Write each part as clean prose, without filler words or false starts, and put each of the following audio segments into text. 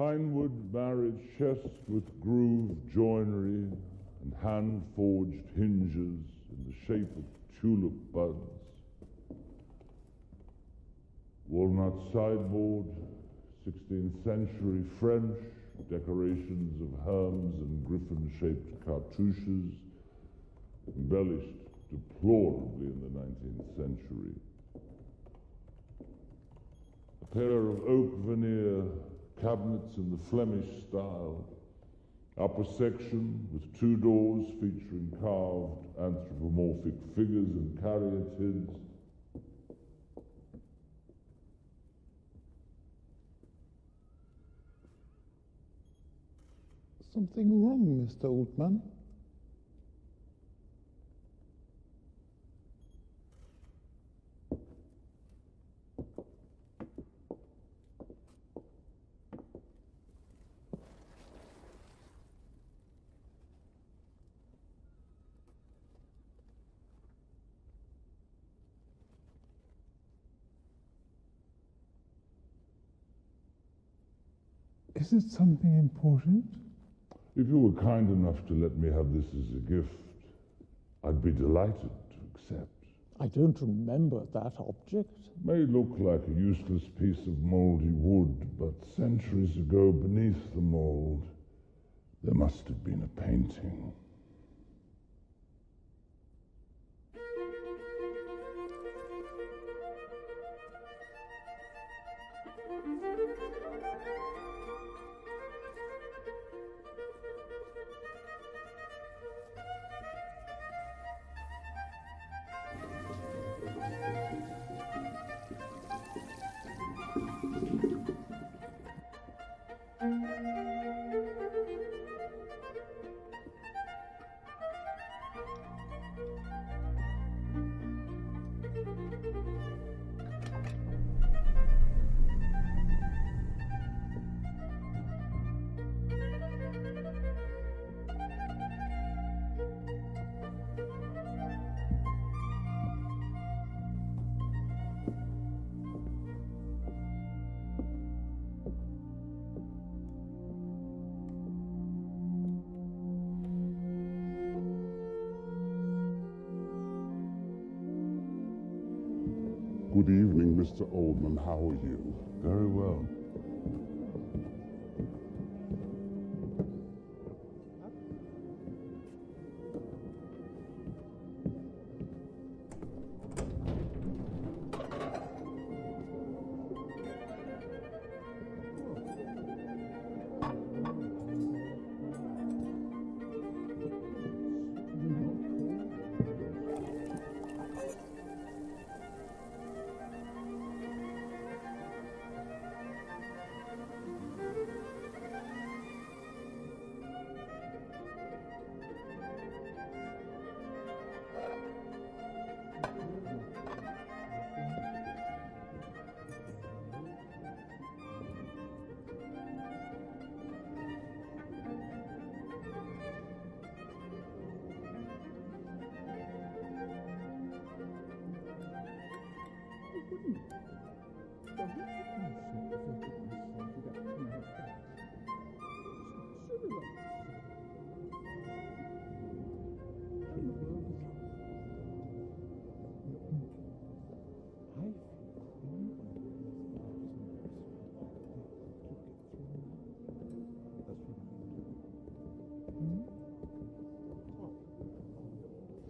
Pinewood married chest with groove joinery and hand-forged hinges in the shape of tulip buds. Walnut sideboard, 16th century French, decorations of herms and griffin-shaped cartouches, embellished deplorably in the 19th century. A pair of oak veneer cabinets in the Flemish style, upper section with 2 doors featuring carved anthropomorphic figures and caryatids. Something wrong, Mr. Oldman? Is it something important? If you were kind enough to let me have this as a gift, I'd be delighted to accept. I don't remember that object. May look like a useless piece of mouldy wood, but centuries ago, beneath the mould, there must have been a painting. Good evening, Mr. Oldman. How are you? Very well.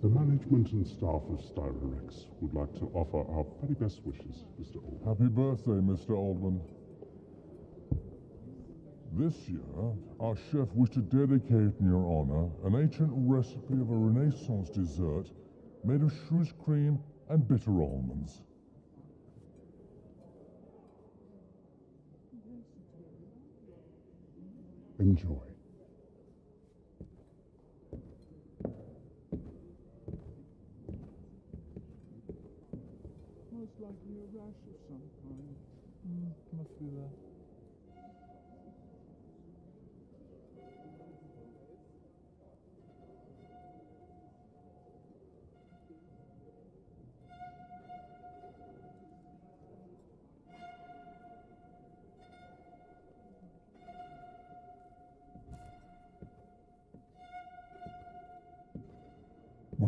The management and staff of Styrorex would like to offer our very best wishes, Mr. Oldman. Happy birthday, Mr. Oldman. This year, our chef wished to dedicate in your honor an ancient recipe of a Renaissance dessert made of shrews cream and bitter almonds. Enjoy. Most likely a rash of some kind. Must be there.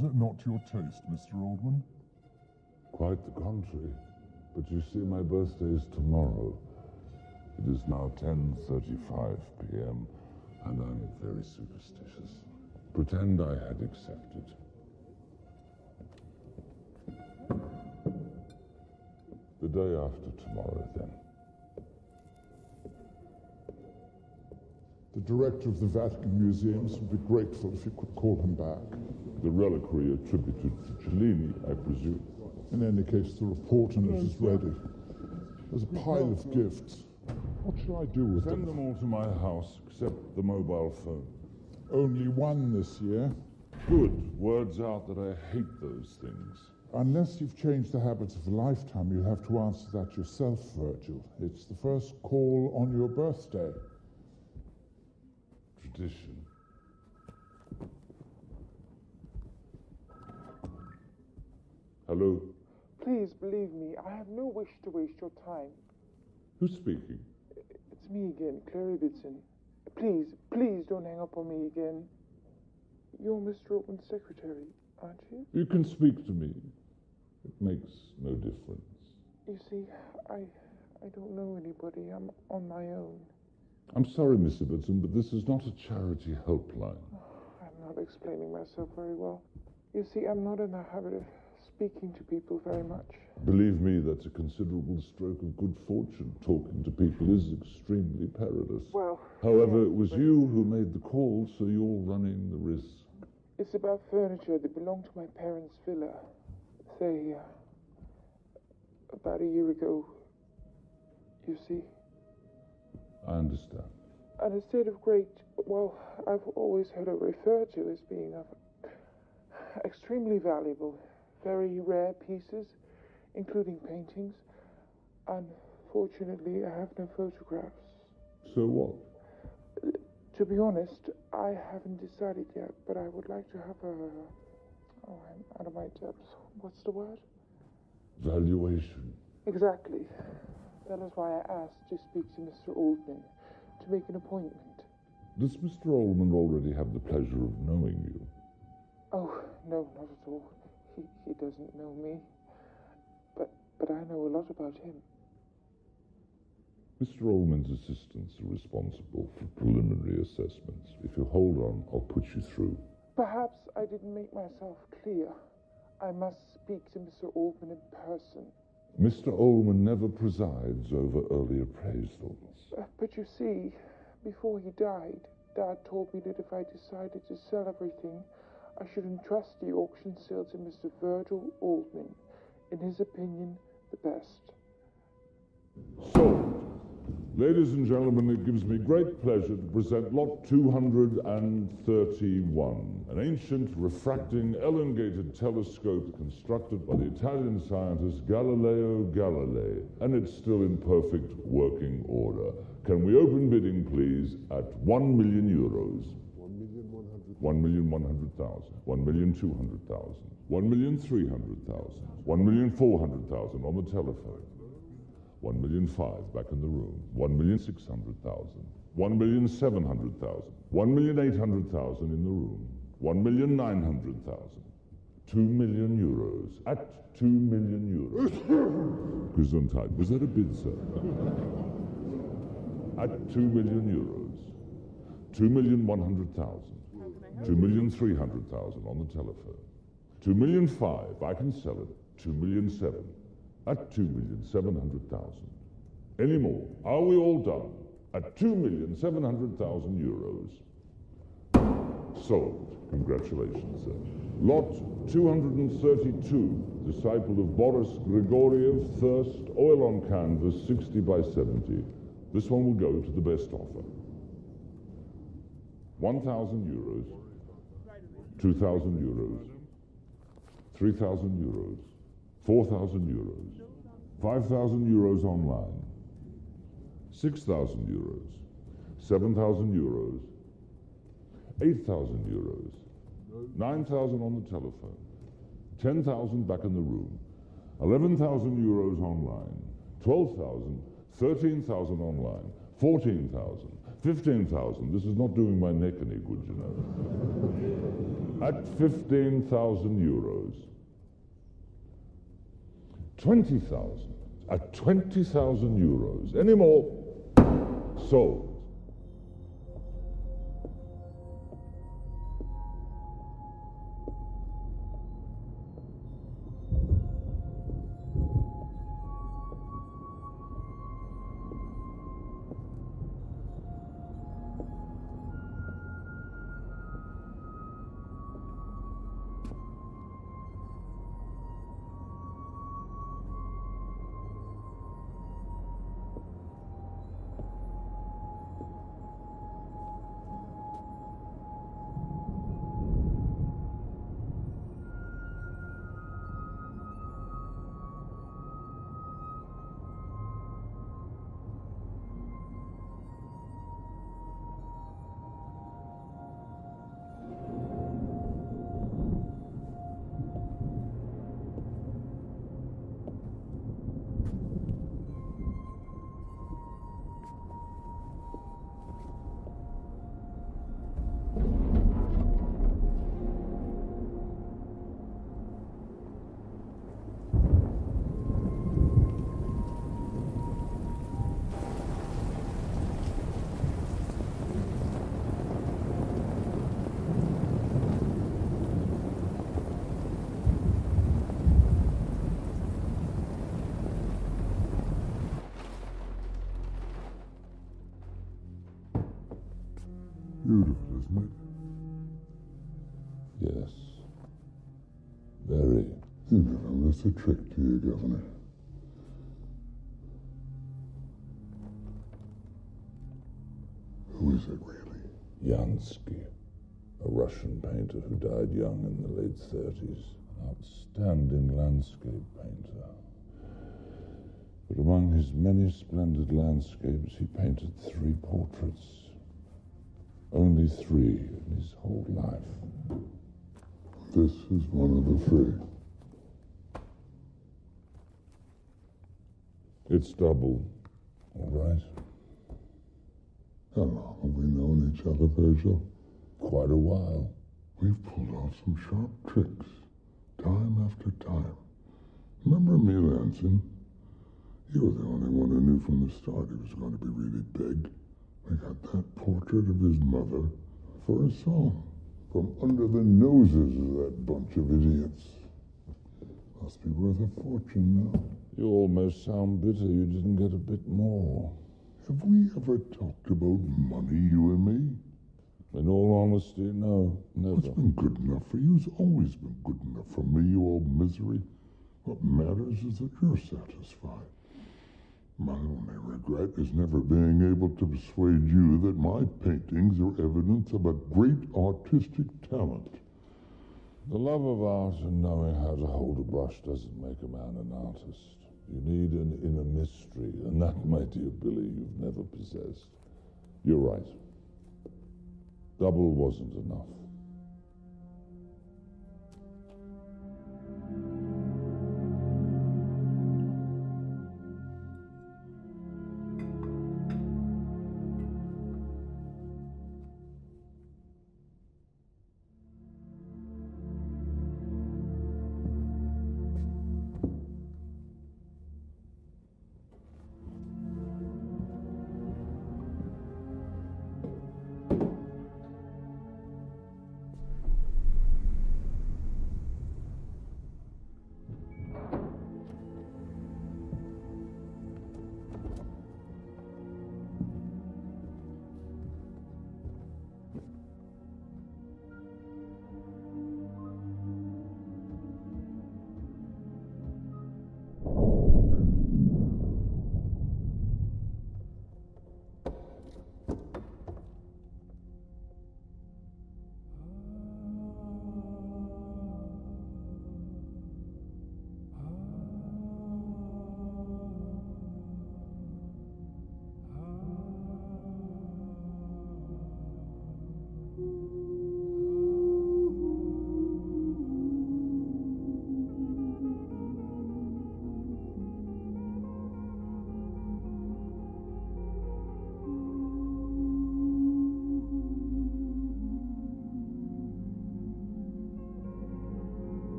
Was it not to your taste, Mr. Oldman? Quite the contrary. But you see, my birthday is tomorrow. It is now 10:35 p.m., and I'm very superstitious. Pretend I had accepted. The day after tomorrow, then. The director of the Vatican Museums would be grateful if you could call him back. The reliquary attributed to Cellini, I presume. In any case, the report on it is ready. There's a pile of gifts. What shall I do with Send them? them all to my house, except the mobile phone. Only one this year. Good. Word's out that I hate those things. Unless you've changed the habits of a lifetime, you have to answer that yourself, Virgil. It's the first call on your birthday. Tradition. Hello? Please believe me, I have no wish to waste your time. Who's speaking? It's me again, Clary Bitson. Please don't hang up on me again. You're Mr. Oldman's secretary, aren't you? You can speak to me. It makes no difference. You see, I don't know anybody. I'm on my own. I'm sorry, Miss Ibbotson, but this is not a charity helpline. I'm not explaining myself very well. You see, I'm not in the habit of speaking to people very much. Believe me, that's a considerable stroke of good fortune. Talking to people is extremely perilous. Well, however, yes, it was you who made the call, so you're running the risk. It's about furniture that belonged to my parents' villa. Say, about a year ago, you see. I understand. And instead of great, well, I've always heard it referred to as being of extremely valuable, very rare pieces, including paintings. Unfortunately, I have no photographs. So what? To be honest, I haven't decided yet, but I would like to have I'm out of my depth. What's the word? Valuation. Exactly. That is why I asked to speak to Mr. Oldman, to make an appointment. Does Mr. Oldman already have the pleasure of knowing you? Oh, no, not at all. He doesn't know me. But I know a lot about him. Mr. Oldman's assistants are responsible for preliminary assessments. If you hold on, I'll put you through. Perhaps I didn't make myself clear. I must speak to Mr. Oldman in person. Mr. Oldman never presides over early appraisals. But you see, before he died, Dad told me that if I decided to sell everything, I should entrust the auction sale to Mr. Virgil Oldman. In his opinion, the best. So, ladies and gentlemen, it gives me great pleasure to present lot 231, an ancient refracting elongated telescope constructed by the Italian scientist Galileo Galilei, and it's still in perfect working order. Can we open bidding, please, at 1 million euros? 1,100,000, 1,200,000, 1,300,000, 1,400,000 on the telephone. 1,005,000 back in the room. 1,600,000, 1,700,000, 1,800,000 in the room. 1,900,000. 2 million euros. At 2 million euros. Gesundheit. Was that a bid, sir? At 2 million euros. 2,100,000. 2,300,000 on the telephone. 2,005,000. I can sell it. 2,007,000. At 2,700,000. Any more? Are we all done? At 2,700,000 euros. Sold. Congratulations, sir. Lot 232, disciple of Boris Grigoriev, Thirst, oil on canvas, 60 by 70. This one will go to the best offer. 1,000 euros. 2,000 euros. 3,000 euros. 4,000 euros. 5,000 euros online. 6,000 euros. 7,000 euros. 8,000 euros. 9,000 on the telephone. 10,000 back in the room. 11,000 euros online. 12,000. 13,000 online. 14,000. 15,000. This is not doing my neck any good, you know. At 15,000 euros. 20,000. At 20,000 euros. Any more? Sold. Beautiful, isn't it? Yes. Very. You know, that's a trick to you, Governor. Who is it, really? Jansky, a Russian painter who died young in the late 30s. An outstanding landscape painter. But among his many splendid landscapes, he painted 3 portraits. Only 3 in his whole life. This is one of the 3. It's double, all right? How long have we known each other, Virgil? Quite a while. We've pulled off some sharp tricks, time after time. Remember me, Lanson? You were the only one who knew from the start he was going to be really big. I got that portrait of his mother for a song from under the noses of that bunch of idiots. Must be worth a fortune now. You almost sound bitter you didn't get a bit more. Have we ever talked about money, you and me? In all honesty, no, never. What's been good enough for you has always been good enough for me, you old misery. What matters is that you're satisfied. My only regret is never being able to persuade you that my paintings are evidence of a great artistic talent. The love of art and knowing how to hold a brush doesn't make a man an artist. You need an inner mystery, and that, my dear Billy, you've never possessed. You're right. Double wasn't enough.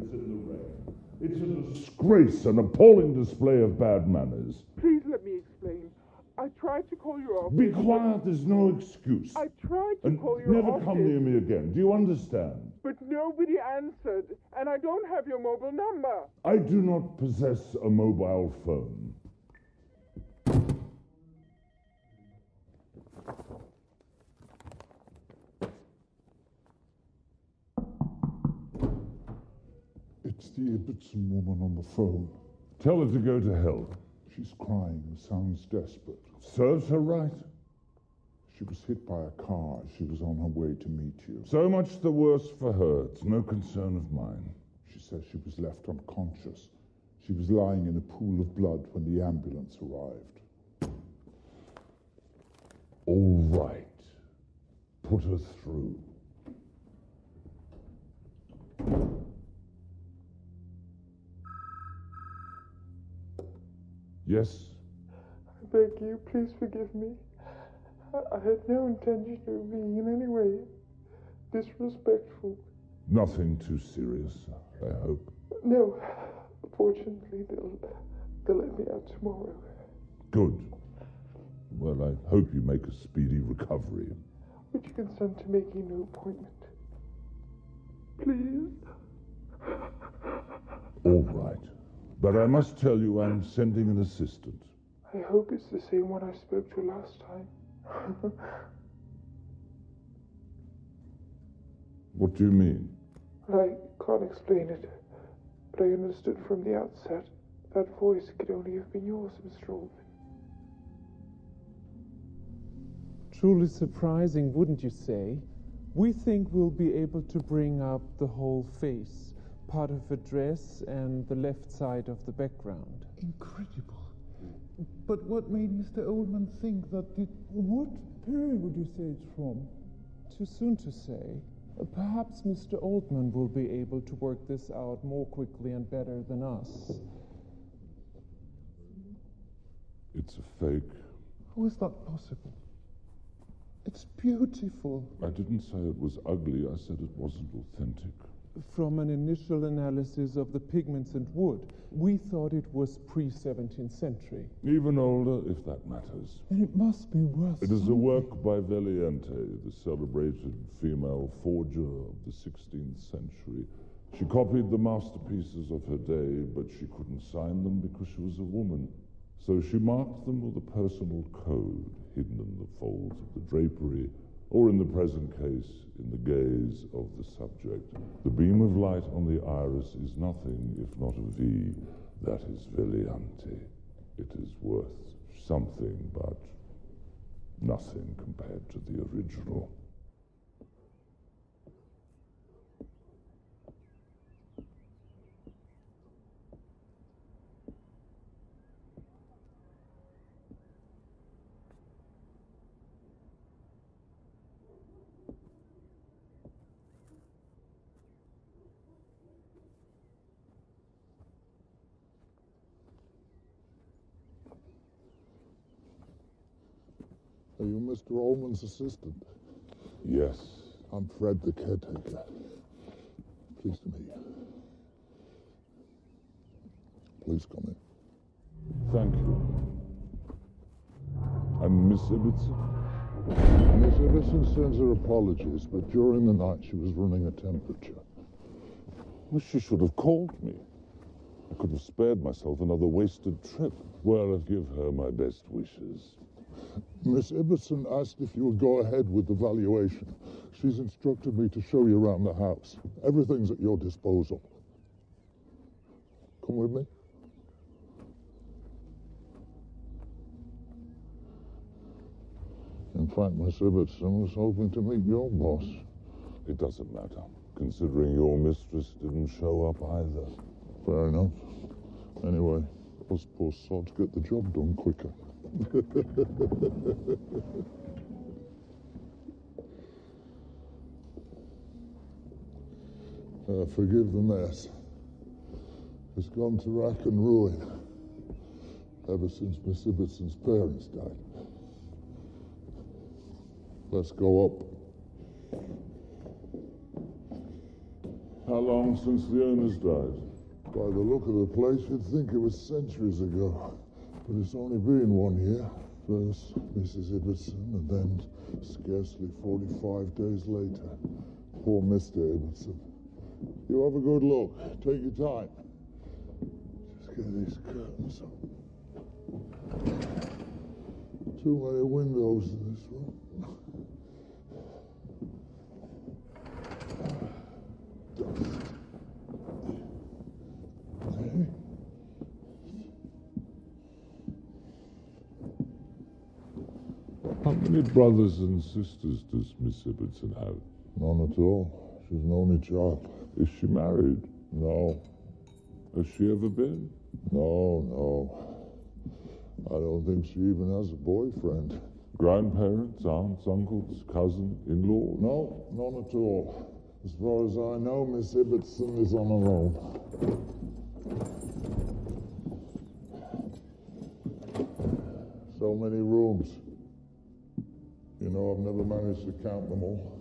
cigarettes in the rain. It's a disgrace, an appalling display of bad manners. Please let me explain. I tried to call your office. Be quiet, there's no excuse. I tried to And call your never office. come near me again. Do you understand? But nobody answered, and I don't have your mobile number. I do not possess a mobile phone. It's the Ibbotson woman on the phone. Tell her to go to hell. She's crying, sounds desperate. Serves her right. She was hit by a car. She was on her way to meet you. So much the worse for her. It's no concern of mine. She says she was left unconscious. She was lying in a pool of blood when the ambulance arrived. All right. Put her through. Yes? I beg you, please forgive me. I had no intention of being in any way disrespectful. Nothing too serious, I hope. No, fortunately, they'll let me out tomorrow. Good. Well, I hope you make a speedy recovery. Would you consent to making an appointment? Please? All right. But I must tell you I'm sending an assistant. I hope it's the same one I spoke to last time. What do you mean? I can't explain it, but I understood from the outset that voice could only have been yours, Mr. Oldman. Truly surprising, wouldn't you say? We think we'll be able to bring up the whole face, part of a dress and the left side of the background. Incredible. But what made Mr. Oldman think that what period would you say it's from? Too soon to say. Perhaps Mr. Oldman will be able to work this out more quickly and better than us. It's a fake. How is that possible? It's beautiful. I didn't say it was ugly. I said it wasn't authentic. From an initial analysis of the pigments and wood, we thought it was pre-17th century. Even older, if that matters. And it must be worth It is a something. work by Valiente, the celebrated female forger of the 16th century. She copied the masterpieces of her day, but she couldn't sign them because she was a woman. So she marked them with a personal code hidden in the folds of the drapery, or in the present case, in the gaze of the subject. The beam of light on the iris is nothing if not a V. That is Valiante. It is worth something, but nothing compared to the original. Are you Mr. Oldman's assistant? Yes. I'm Fred, the caretaker. Pleased to meet you. Please come in. Thank you. And Miss Ibbotson? Miss Ibbotson sends her apologies, but during the night she was running a temperature. Well, she should have called me. I could have spared myself another wasted trip. Well, I'll give her my best wishes. Miss Ibbotson asked if you would go ahead with the valuation. She's instructed me to show you around the house. Everything's at your disposal. Come with me. In fact, Miss Ibbotson was hoping to meet your boss. It doesn't matter, considering your mistress didn't show up either. Fair enough. Anyway, us poor sods get the job done quicker. Forgive the mess. It's gone to rack and ruin ever since Miss Ibbotson's parents died. Let's go up. How long since the owners died? By the look of the place, you'd think it was centuries ago. But it's only been 1 year. First, Mrs. Ibbotson, and then scarcely 45 days later, poor Mr. Ibbotson. You have a good look. Take your time. Just get these curtains up. Too many windows in this room. Dust. How many brothers and sisters does Miss Ibbotson have? None at all. She's an only child. Is she married? No. Has she ever been? No. I don't think she even has a boyfriend. Grandparents, aunts, uncles, cousin, in-law? No, none at all. As far as I know, Miss Ibbotson is on her own. So many rooms. You know, I've never managed to count them all.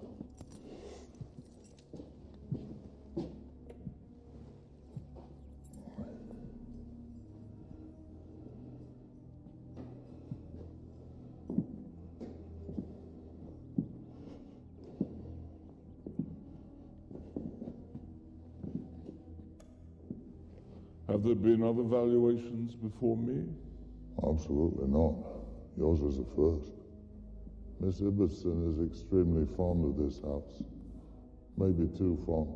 Have there been other valuations before me? Absolutely not. Yours is the first. Miss Ibbotson is extremely fond of this house. Maybe too fond.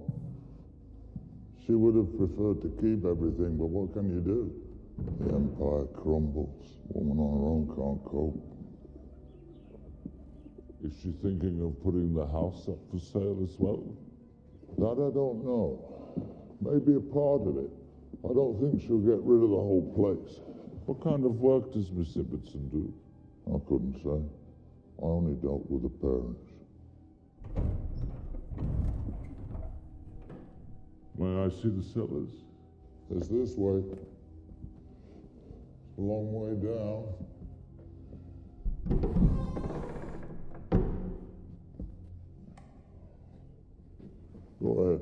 She would have preferred to keep everything, but what can you do? The empire crumbles. Woman on her own can't cope. Is she thinking of putting the house up for sale as well? That I don't know. Maybe a part of it. I don't think she'll get rid of the whole place. What kind of work does Miss Ibbotson do? I couldn't say. I only dealt with the parents. May I see the cellars? It's this way. It's a long way down. Go ahead.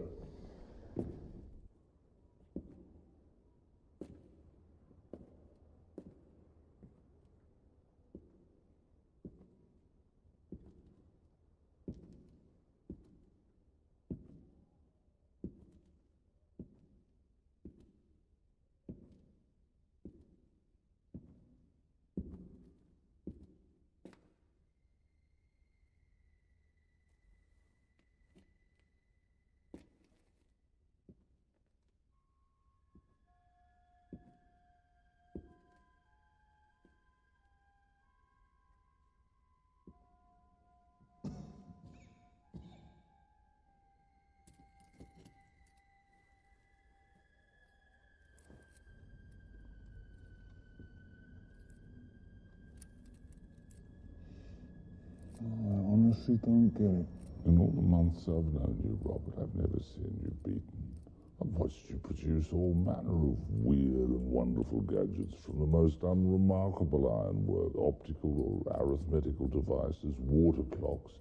I honestly don't get it. In all the months I've known you, Robert, I've never seen you beaten. I've watched you produce all manner of weird and wonderful gadgets, from the most unremarkable ironwork, optical or arithmetical devices, water clocks,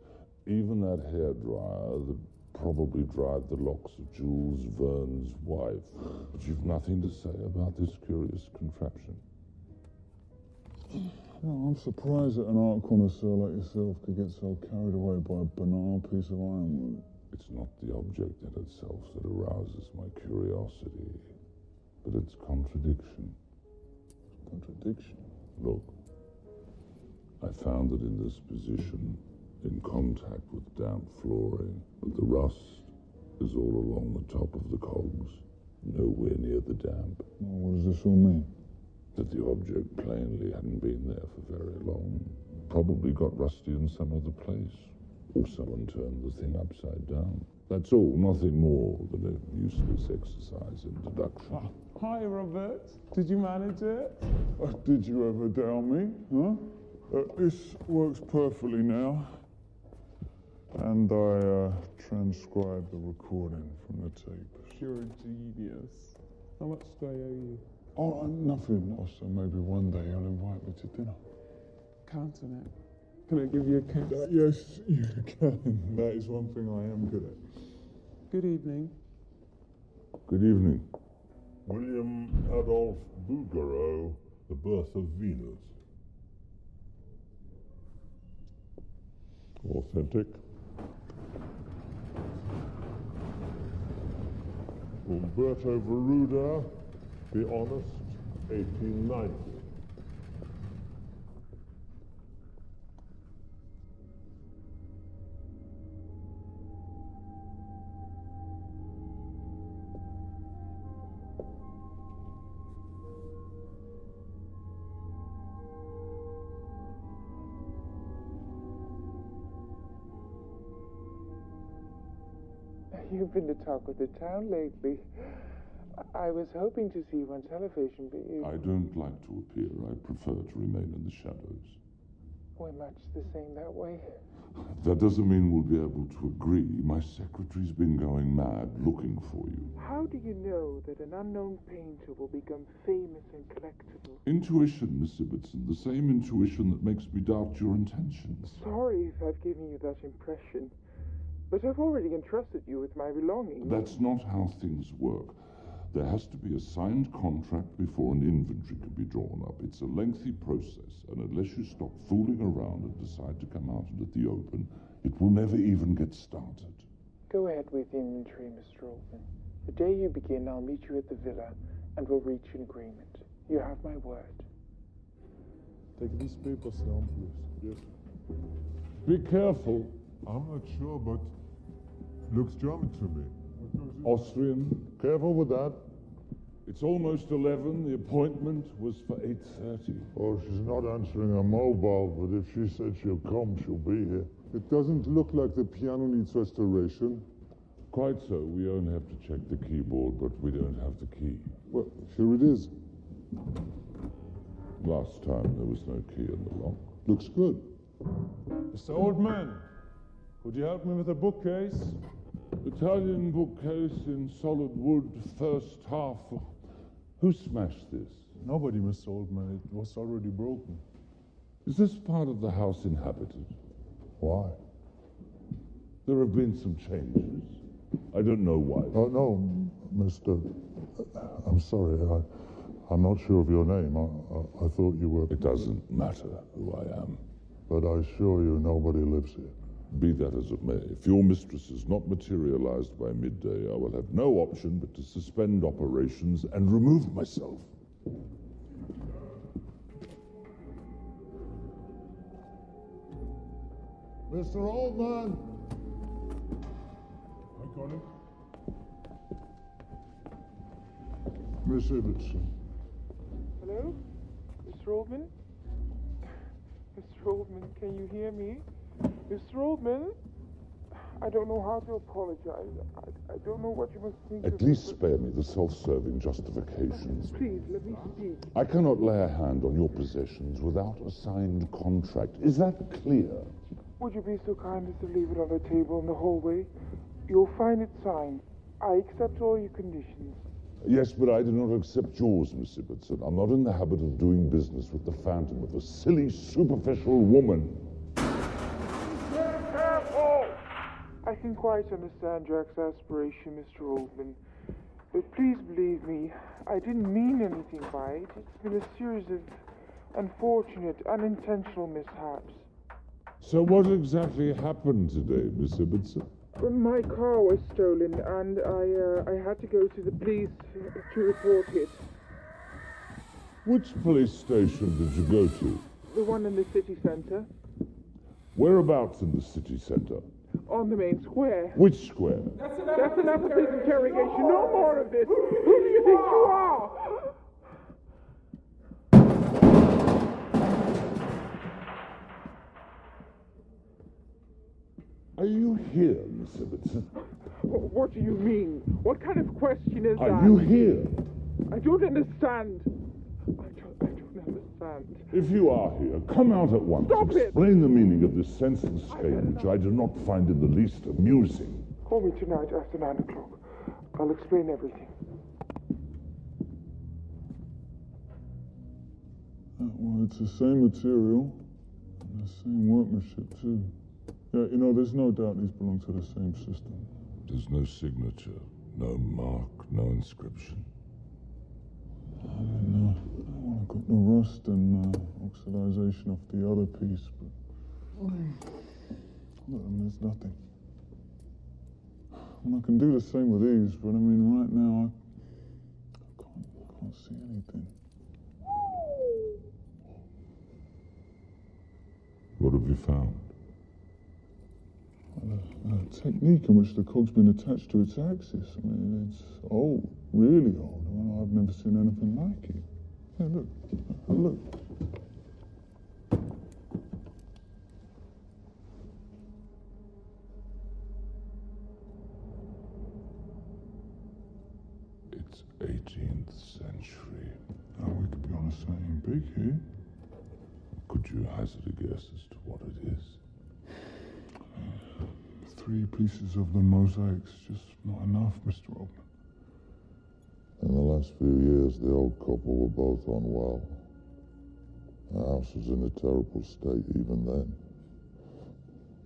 even that hairdryer that probably dried the locks of Jules Verne's wife. But you've nothing to say about this curious contraption. No, I'm surprised that an art connoisseur like yourself could get so carried away by a banal piece of ironwork. It's not the object in itself that arouses my curiosity, but its contradiction. Contradiction? Look, I found it in this position, in contact with damp flooring, but the rust is all along the top of the cogs, nowhere near the damp. Well, what does this all mean? That the object plainly hadn't been there for very long. Probably got rusty in some other place. Or someone turned the thing upside down. That's all, nothing more than a useless exercise in deduction. Hi, Robert. Did you manage it? Did you ever doubt me, huh? This works perfectly now. And I transcribed the recording from the tape. You're a genius. How much do I owe you? Oh, nothing. So maybe one day you'll invite me to dinner. Count on it. Can I give you a kiss? Yes, you can. That is one thing I am good at. Good evening. Good evening. William Adolph Bouguereau, The Birth of Venus. Authentic. Umberto Veruda, The Honest, 1890. You've been the talk of the town lately. I was hoping to see you on television, but you... I don't like to appear. I prefer to remain in the shadows. We're much the same that way. That doesn't mean we'll be able to agree. My secretary's been going mad looking for you. How do you know that an unknown painter will become famous and collectible? Intuition, Miss Ibbotson. The same intuition that makes me doubt your intentions. Sorry if I've given you that impression. But I've already entrusted you with my belongings. That's not how things work. There has to be a signed contract before an inventory can be drawn up. It's a lengthy process, and unless you stop fooling around and decide to come out into the open, it will never even get started. Go ahead with the inventory, Mr. Oldman. The day you begin, I'll meet you at the villa, and we'll reach an agreement. You have my word. Take these papers down, please. Yes. Be careful. I'm not sure, but looks German to me. Austrian. Careful with that. It's almost 11. The appointment was for 8:30. Oh, she's not answering her mobile, but if she said she'll come, she'll be here. It doesn't look like the piano needs restoration. Quite so. We only have to check the keyboard, but we don't have the key. Well, here it is. Last time there was no key in the lock. Looks good. Mr. Oldman, could you help me with a bookcase? Italian bookcase in solid wood, first half. Who smashed this? Nobody, Mr. Oldman. It was already broken. Is this part of the house inhabited? Why? There have been some changes. I don't know why. Oh, no, Mr. I'm sorry. I'm not sure of your name. I thought you were... It doesn't matter who I am. But I assure you nobody lives here. Be that as it may, if your mistress is not materialized by midday, I will have no option but to suspend operations and remove myself. Mr. Oldman! I got it. Miss Ibbotson. Hello? Mr. Oldman? Mr. Oldman, can you hear me? Mr. Oldman? I don't know how to apologize. I don't know what you must think of At least spare me the self-serving justifications. Please, let me speak. I cannot lay a hand on your possessions without a signed contract. Is that clear? Would you be so kind as to leave it on the table in the hallway? You'll find it signed. I accept all your conditions. Yes, but I do not accept yours, Miss Ibbotson. I'm not in the habit of doing business with the phantom of a silly, superficial woman. I can quite understand your exasperation, Mr. Oldman. But please believe me, I didn't mean anything by it. It's been a series of unfortunate, unintentional mishaps. So what exactly happened today, Miss Ibbotson? My car was stolen, and I had to go to the police to report it. Which police station did you go to? The one in the city centre. Whereabouts in the city centre? On the main square. Which square? That's enough of this interrogation. No more of this. Who do you think you are? Are you here, Miss Ibbotson? What do you mean? What kind of question is that? Are you here? I don't understand. I don't understand. If you are here, come out at once. Stop it! Explain the meaning of this senseless game, which I do not find in the least amusing. Call me tonight after 9 o'clock. I'll explain everything. Well, it's the same material, and the same workmanship, too. Yeah, you know, there's no doubt these belong to the same system. There's no signature. No mark, no inscription. I mean, I got the rust and oxidization off the other piece, but there's nothing. And I can do the same with these, but I mean, right now I can't see anything. What have you found? The technique in which the cog's been attached to its axis. I mean, it's old, really old. I mean, I've never seen anything like it. Yeah, look. It's 18th century. Oh, we could be on the same big here. Could you hazard a guess as to what it is? 3 pieces of the mosaic's just not enough, Mr. Oldman. In the last few years, the old couple were both unwell. The house was in a terrible state even then.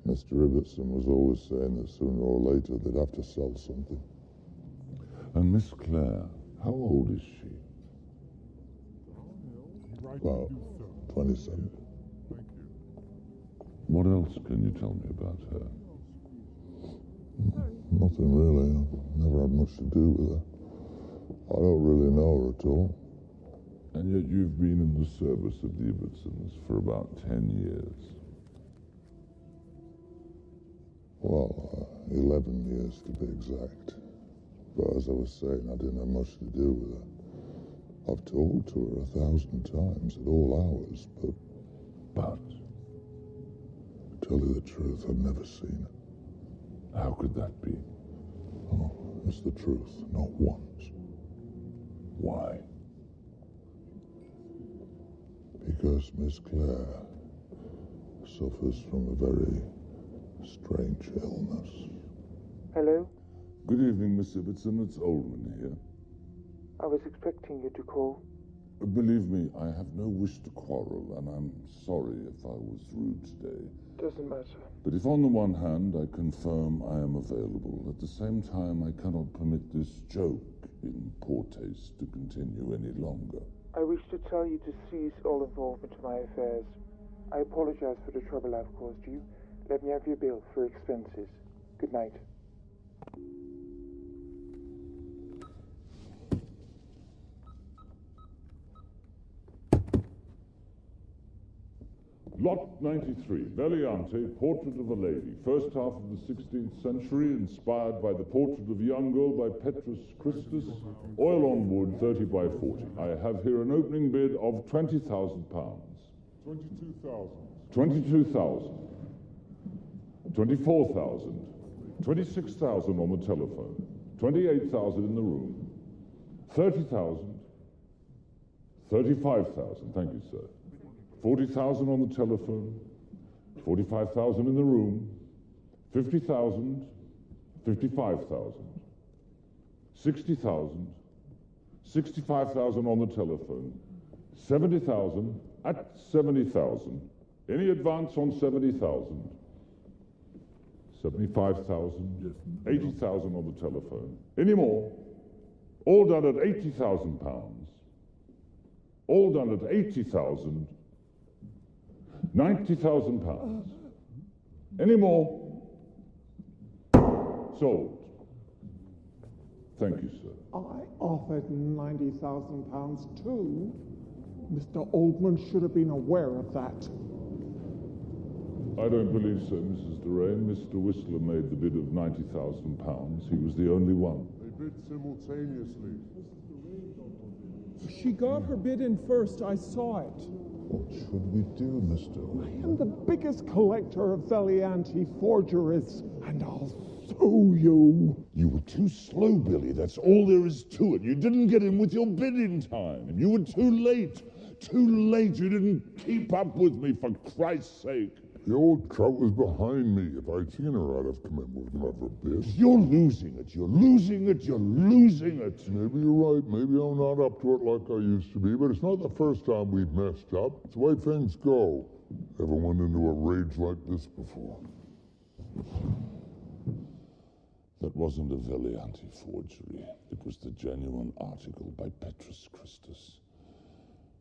Mr. Ibbotson was always saying that sooner or later they'd have to sell something. And Miss Clare, how old is she? About 27. What else can you tell me about her? Nothing really. I've never had much to do with her. I don't really know her at all. And yet you've been in the service of the Ibbotsons for about 10 years. Well, 11 years to be exact. But as I was saying, I didn't have much to do with her. I've talked to her 1,000 times at all hours, but to tell you the truth, I've never seen her. How could that be? Oh, it's the truth, not once. Why? Because Miss Clare suffers from a very strange illness. Hello? Good evening, Miss Ibbotson. It's Oldman here. I was expecting you to call. Believe me, I have no wish to quarrel, and I'm sorry if I was rude today. Doesn't matter. But if on the one hand I confirm I am available, at the same time I cannot permit this joke in poor taste to continue any longer. I wish to tell you to cease all involvement in my affairs. I apologize for the trouble I've caused you. Let me have your bill for expenses. Good night. Lot 93, Valiante, Portrait of a Lady, first half of the 16th century, inspired by the portrait of a young girl by Petrus Christus, oil on wood, 30 by 40. I have here an opening bid of £20,000. 22,000. 22,000. 24,000. 26,000 on the telephone. 28,000 in the room. 30,000. 35,000. Thank you, sir. 40,000 on the telephone, 45,000 in the room, 50,000, 55,000, 60,000, 65,000 on the telephone, 70,000 at 70,000. Any advance on 70,000? 75,000, 80,000 on the telephone. Any more? All done at £80,000. All done at 80,000. £90,000. Any more? Sold. Thank you, sir. I offered £90,000 too. Mr. Oldman should have been aware of that. I don't believe so, Mrs. Doraine. Mr. Whistler made the bid of £90,000. He was the only one. They bid simultaneously. She got her bid in first. I saw it. What should we do, Mr. I am the biggest collector of Valiante forgeries, and I'll sue you. You were too slow, Billy. That's all there is to it. You didn't get in with your bid in time, and you were too late. Too late. You didn't keep up with me, for Christ's sake. The old trout was behind me. If I'd seen her, I'd have come in with another bid. You're losing it. You're losing it. You're losing it. Maybe you're right. Maybe I'm not up to it like I used to be, but it's not the first time we've messed up. It's the way things go. Ever went into a rage like this before? That wasn't a Velianti forgery. It was the genuine article by Petrus Christus.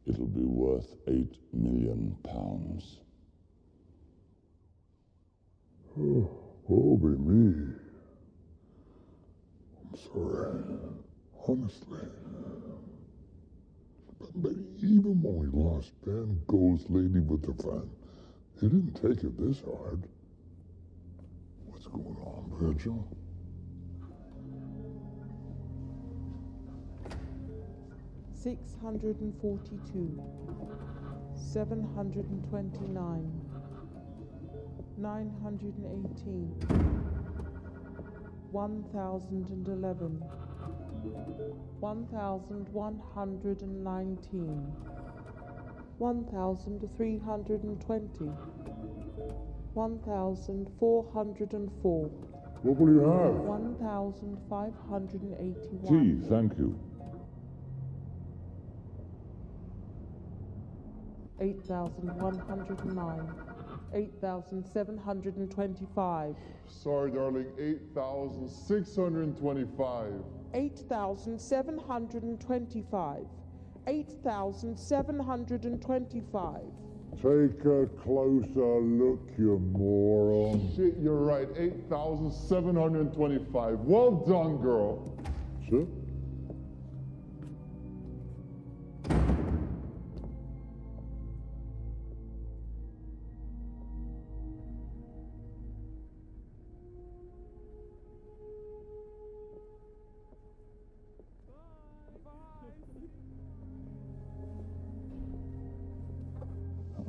It'll be worth £8 million. Oh, be me. I'm sorry. Honestly. But even when we lost Van Gogh's Lady with the Fan, he didn't take it this hard. What's going on, Virgil? $642, $729, $918, $1,011, $1,119, $1,320, $1,404. What will you have? $1,581. Tea, thank you. 8,109, 8,725, Sorry, darling, 8,625. 8,725, 8,725. Take a closer look, you moron. Shit, you're right, 8,725. Well done, girl. Sir?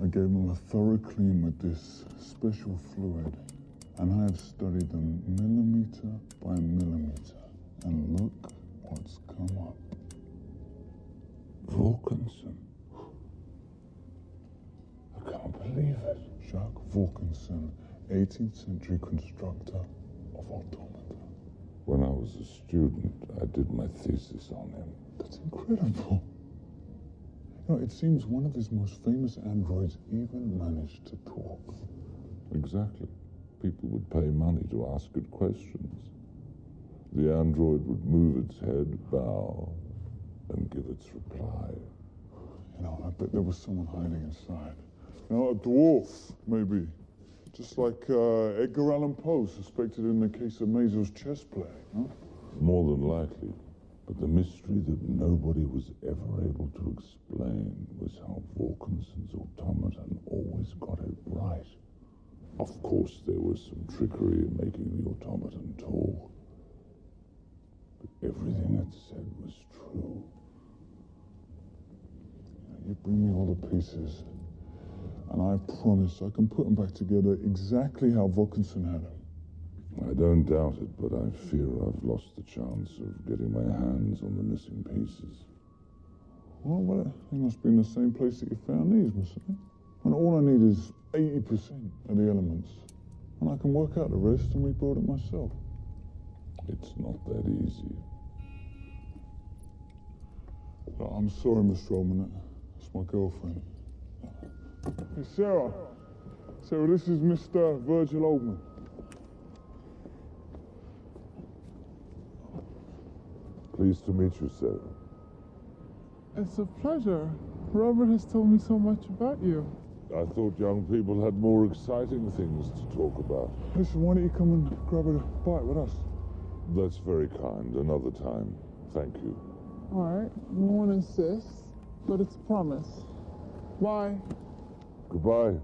I gave them a thorough clean with this special fluid, and I have studied them millimeter by millimeter. And look what's come up. Vorkenson. I can't believe it. Jacques Vorkenson, 18th century constructor of automata. When I was a student, I did my thesis on him. That's incredible. You know, it seems one of his most famous androids even managed to talk. Exactly. People would pay money to ask it questions. The android would move its head, bow, and give its reply. You know, I bet there was someone hiding inside. You know, a dwarf, maybe. Just like Edgar Allan Poe, suspected in the case of Mazel's chess play, huh? More than likely. But the mystery that nobody was ever able to explain was how Vorkenson's automaton always got it right. Of course, there was some trickery in making the automaton talk. But everything it said was true. You bring me all the pieces, and I promise I can put them back together exactly how Vorkenson had them. I don't doubt it, but I fear I've lost the chance of getting my hands on the missing pieces. Well, they must be in the same place that you found these, mustn't they? And all I need is 80% of the elements, and I can work out the rest and rebuild it myself. It's not that easy. I'm sorry, Mr. Oldman. That's my girlfriend. Hey, Sarah. Sarah, this is Mr. Virgil Oldman. Pleased to meet you, Sarah. It's a pleasure. Robert has told me so much about you. I thought young people had more exciting things to talk about. Listen, why don't you come and grab a bite with us? That's very kind. Another time. Thank you. All right, we won't insist, but it's a promise. Bye. Goodbye.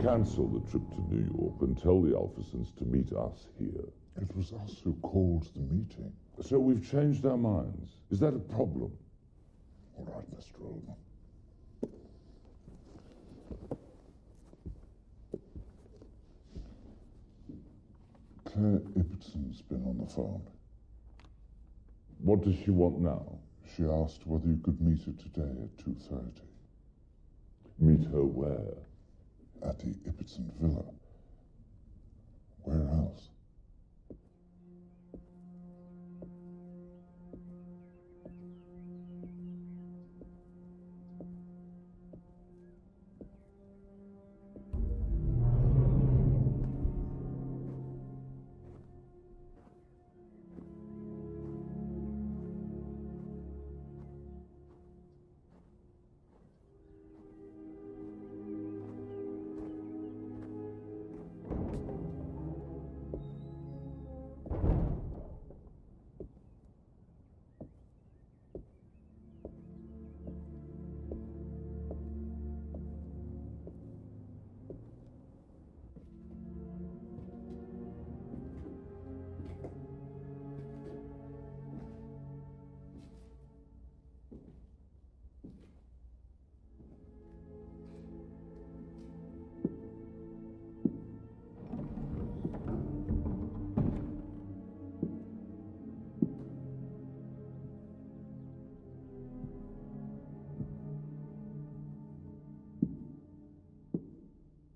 Cancel the trip to New York and tell the Alphersons to meet us here. It was us who called the meeting. So we've changed our minds. Is that a problem? All right, Mr. Oldman. Claire Ibbetson's been on the phone. What does she want now? She asked whether you could meet her today at 2:30 Meet her where? at the Ibbetson Villa. Where else?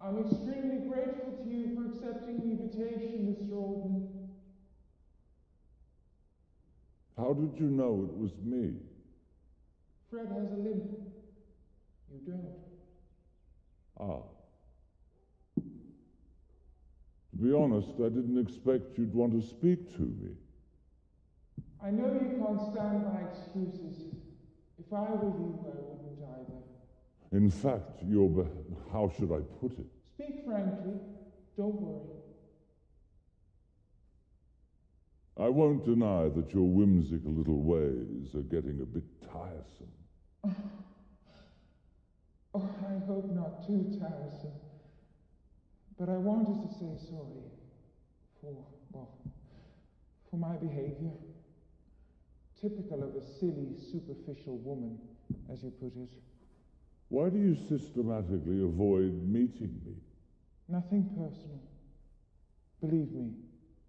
I'm extremely grateful to you for accepting the invitation, Mr. Oldman. How did you know it was me? Fred has a limp. You don't. Ah. To be honest, I didn't expect you'd want to speak to me. I know you can't stand my excuses. If I were you, I wouldn't either. In fact, how should I put it? Speak frankly. Don't worry. I won't deny that your whimsical little ways are getting a bit tiresome. Oh, I hope not too tiresome. But I wanted to say sorry for my behavior. Typical of a silly, superficial woman, as you put it. Why do you systematically avoid meeting me? Nothing personal. Believe me.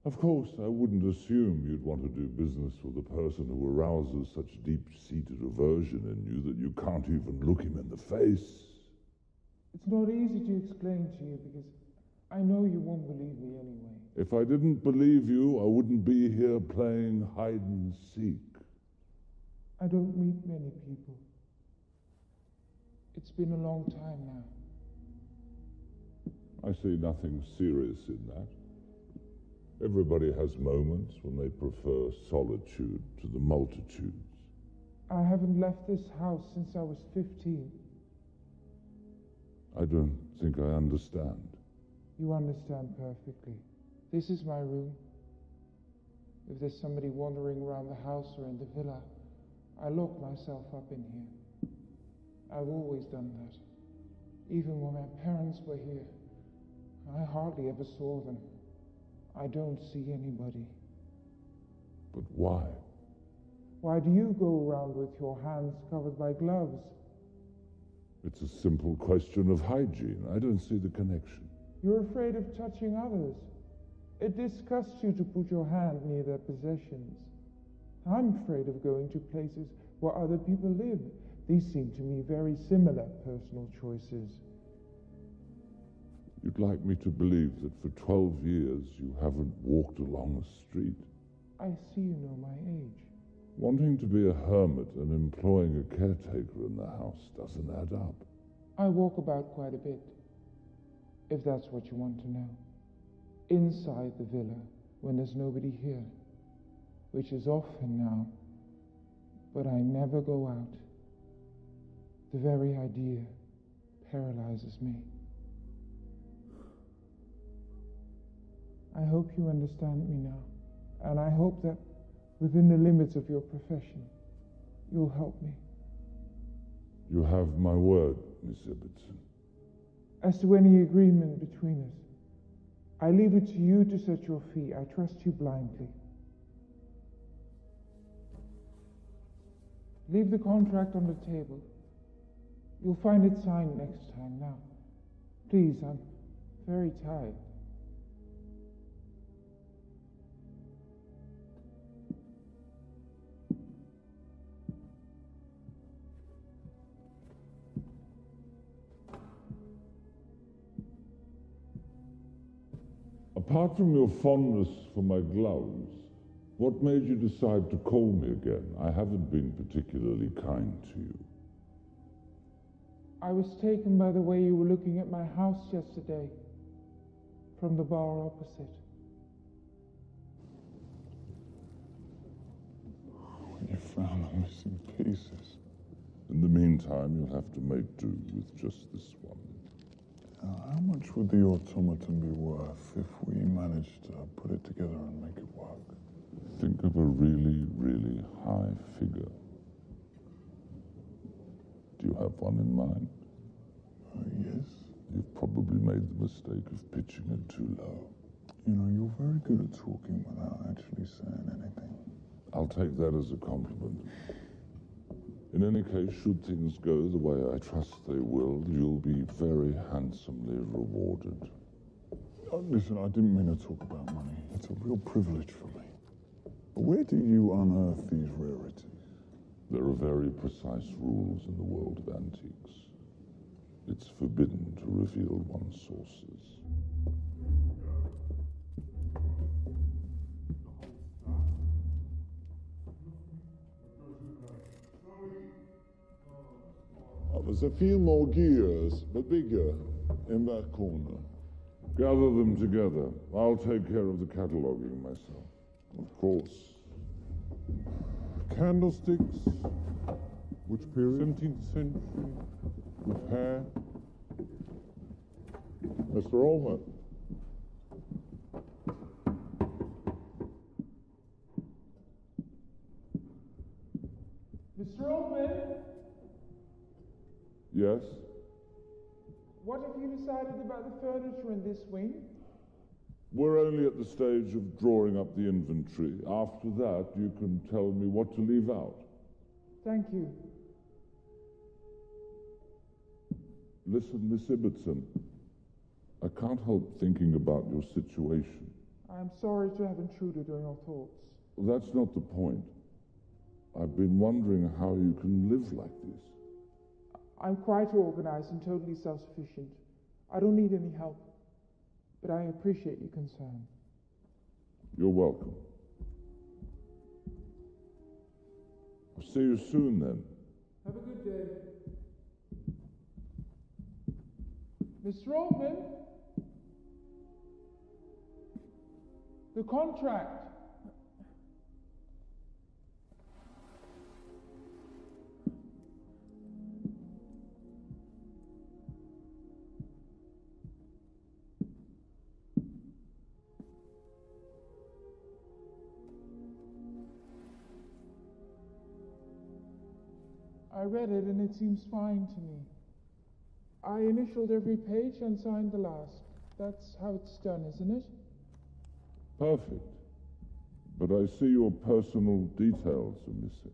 Of course, I wouldn't assume you'd want to do business with a person who arouses such deep-seated aversion in you that you can't even look him in the face. It's not easy to explain to you because I know you won't believe me anyway. If I didn't believe you, I wouldn't be here playing hide and seek. I don't meet many people. It's been a long time now. I see nothing serious in that. Everybody has moments when they prefer solitude to the multitudes. I haven't left this house since I was 15. I don't think I understand. You understand perfectly. This is my room. If there's somebody wandering around the house or in the villa, I lock myself up in here. I've always done that. Even when my parents were here, I hardly ever saw them. I don't see anybody. But why? Why do you go around with your hands covered by gloves? It's a simple question of hygiene. I don't see the connection. You're afraid of touching others. It disgusts you to put your hand near their possessions. I'm afraid of going to places where other people live. These seem to me very similar personal choices. You'd like me to believe that for 12 years you haven't walked along a street. I see you know my age. Wanting to be a hermit and employing a caretaker in the house doesn't add up. I walk about quite a bit, if that's what you want to know. Inside the villa, when there's nobody here, which is often now, but I never go out. The very idea paralyzes me. I hope you understand me now, and I hope that within the limits of your profession, you'll help me. You have my word, Miss Ibbotson. As to any agreement between us, I leave it to you to set your fee. I trust you blindly. Leave the contract on the table. You'll find it signed next time. Now, please, I'm very tired. Apart from your fondness for my gloves, what made you decide to call me again? I haven't been particularly kind to you. I was taken by the way you were looking at my house yesterday, from the bar opposite. When you found the missing pieces. In the meantime, you'll have to make do with just this one. How much would the automaton be worth if we managed to put it together and make it work? Think of a really, really high figure. Do you have one in mind? Yes. You've probably made the mistake of pitching it too low. You know, you're very good at talking without actually saying anything. I'll take that as a compliment. In any case, should things go the way I trust they will, you'll be very handsomely rewarded. Listen, I didn't mean to talk about money. It's a real privilege for me. But where do you unearth these rarities? There are very precise rules in the world of antiques. it's forbidden to reveal one's sources. There's a few more gears, but bigger, in that corner. Gather them together. I'll take care of the cataloguing myself. Of course. Candlesticks. Which period? 17th century. With hair. Mr. Oldman. Mr. Oldman, Yes? what have you decided about the furniture in this wing? We're only at the stage of drawing up the inventory. After that, you can tell me what to leave out. Thank you. Listen, Miss Ibbotson, I can't help thinking about your situation. I'm sorry to have intruded on your thoughts. That's not the point. I've been wondering how you can live like this. I'm quite organized and totally self-sufficient. I don't need any help, but I appreciate your concern. You're welcome. I'll see you soon, then. Have a good day. Mr. Oldman, the contract. I read it and it seems fine to me. I initialed every page and signed the last. That's how it's done, isn't it? Perfect. But I see your personal details are missing.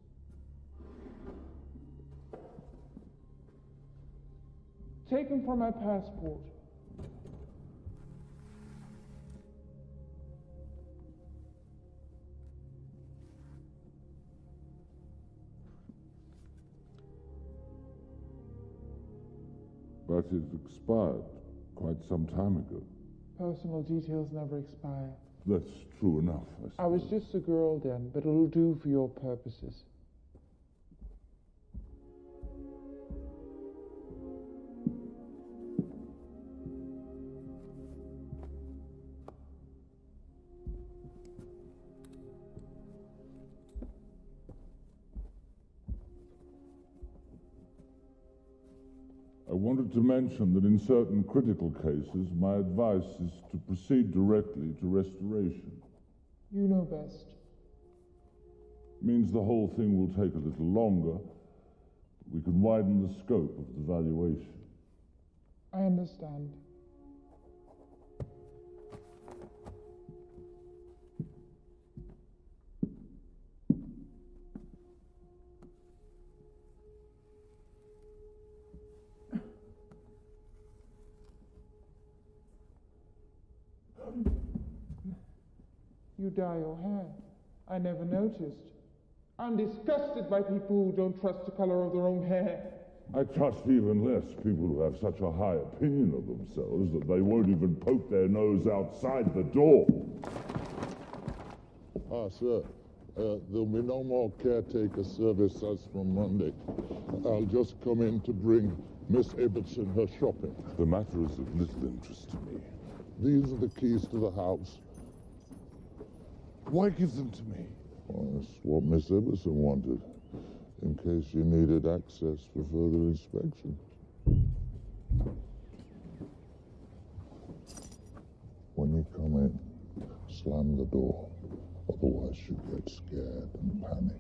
Taken from my passport. But it expired quite some time ago. Personal details never expire. That's true enough, I suppose. I was just a girl then, but it'll do for your purposes. I wanted to mention that in certain critical cases, my advice is to proceed directly to restoration. You know best. Means the whole thing will take a little longer. We can widen the scope of the valuation. I understand. You dye your hair. I never noticed. I'm disgusted by people who don't trust the color of their own hair. I trust even less people who have such a high opinion of themselves that they won't even poke their nose outside the door. Ah, sir. There'll be no more caretaker service as from Monday. I'll just come in to bring Miss Ibbotson her shopping. The matter is of little interest to me. These are the keys to the house. Why give them to me? Well, that's what Miss Ibbotson wanted, in case you needed access for further inspection. When you come in, slam the door. Otherwise, you get scared and panic.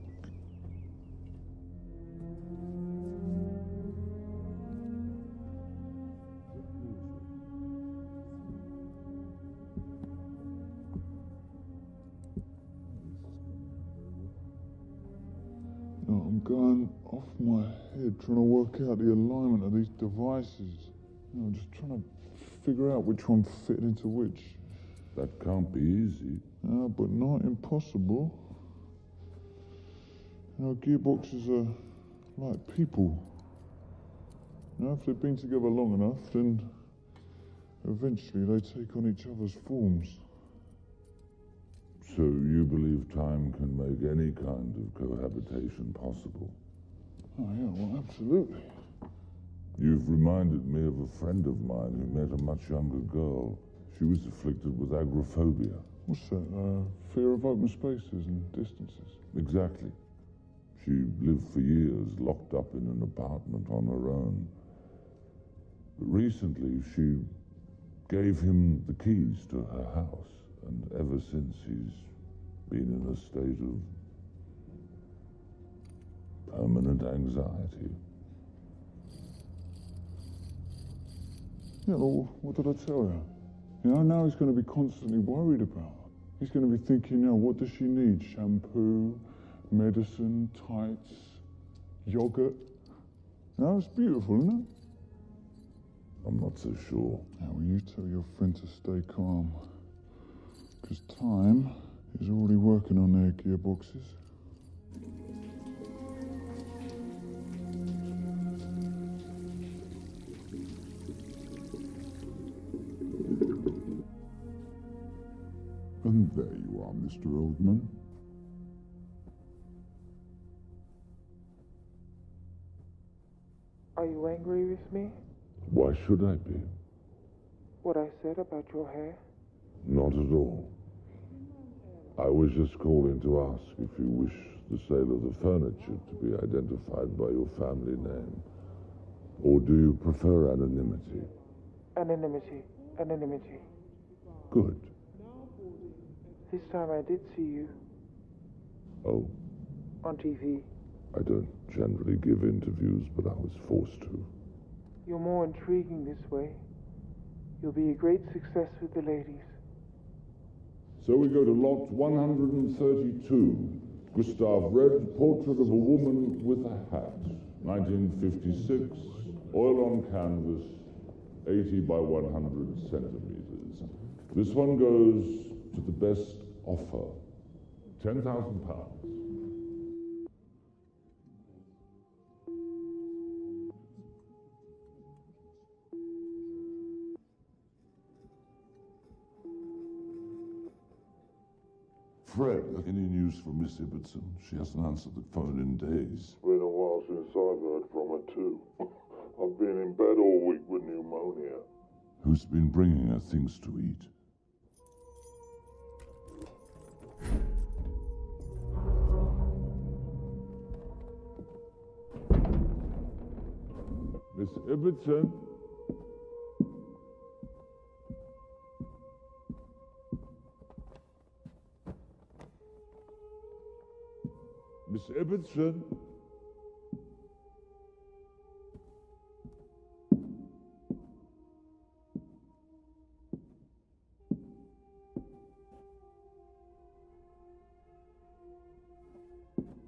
I'm going off my head trying to work out the alignment of these devices. Just trying to figure out which one fit into which. That can't be easy. But not impossible. Gearboxes are like people. Now, if they've been together long enough, then eventually they take on each other's forms. So you believe time can make any kind of cohabitation possible? Oh, yeah, well, absolutely. You've reminded me of a friend of mine who met a much younger girl. She was afflicted with agoraphobia. What's that? Fear of open spaces and distances? Exactly. She lived for years locked up in an apartment on her own. But recently she gave him the keys to her house, and ever since he's been in a state of permanent anxiety. Yeah, well, what did I tell you? You know, now he's going to be constantly worried about her. He's going to be thinking, you know, what does she need? Shampoo, medicine, tights, yogurt. Now, it's beautiful, isn't it? I'm not so sure. Now, will you tell your friend to stay calm? Because time is already working on their gearboxes. And there you are, Mr. Oldman. Are you angry with me? Why should I be? What I said about your hair? Not at all. I was just calling to ask if you wish the sale of the furniture to be identified by your family name. Or do you prefer anonymity? Anonymity. Anonymity. Good. This time I did see you. Oh, on TV. I don't generally give interviews, but I was forced to. You're more intriguing this way. You'll be a great success with the ladies. So we go to lot 132. Gustav Red, Portrait of a Woman with a Hat. 1956, oil on canvas, 80 by 100 centimeters. This one goes to the best offer, £10,000. Fred, any news from Miss Ibbotson? She hasn't answered the phone in days. Been a while since I've heard from her too. I've been in bed all week with pneumonia. Who's been bringing her things to eat? Miss Ibbotson? Miss Ibbotson?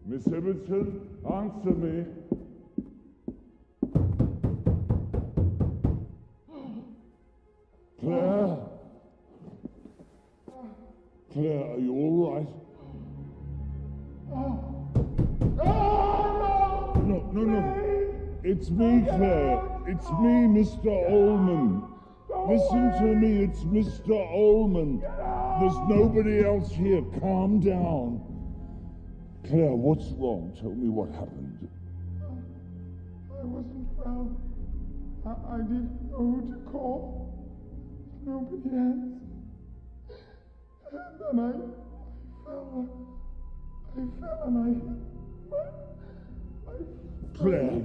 Miss Ibbotson, answer me. Claire? Claire, are you all right? No. It's me, Claire. It's me, Mr. Oldman. Listen to me, it's Mr. Oldman. There's nobody else here. Calm down. Claire, what's wrong? Tell me what happened. I wasn't well. I didn't know who to call. Nobody answered. And then I fell and I Claire,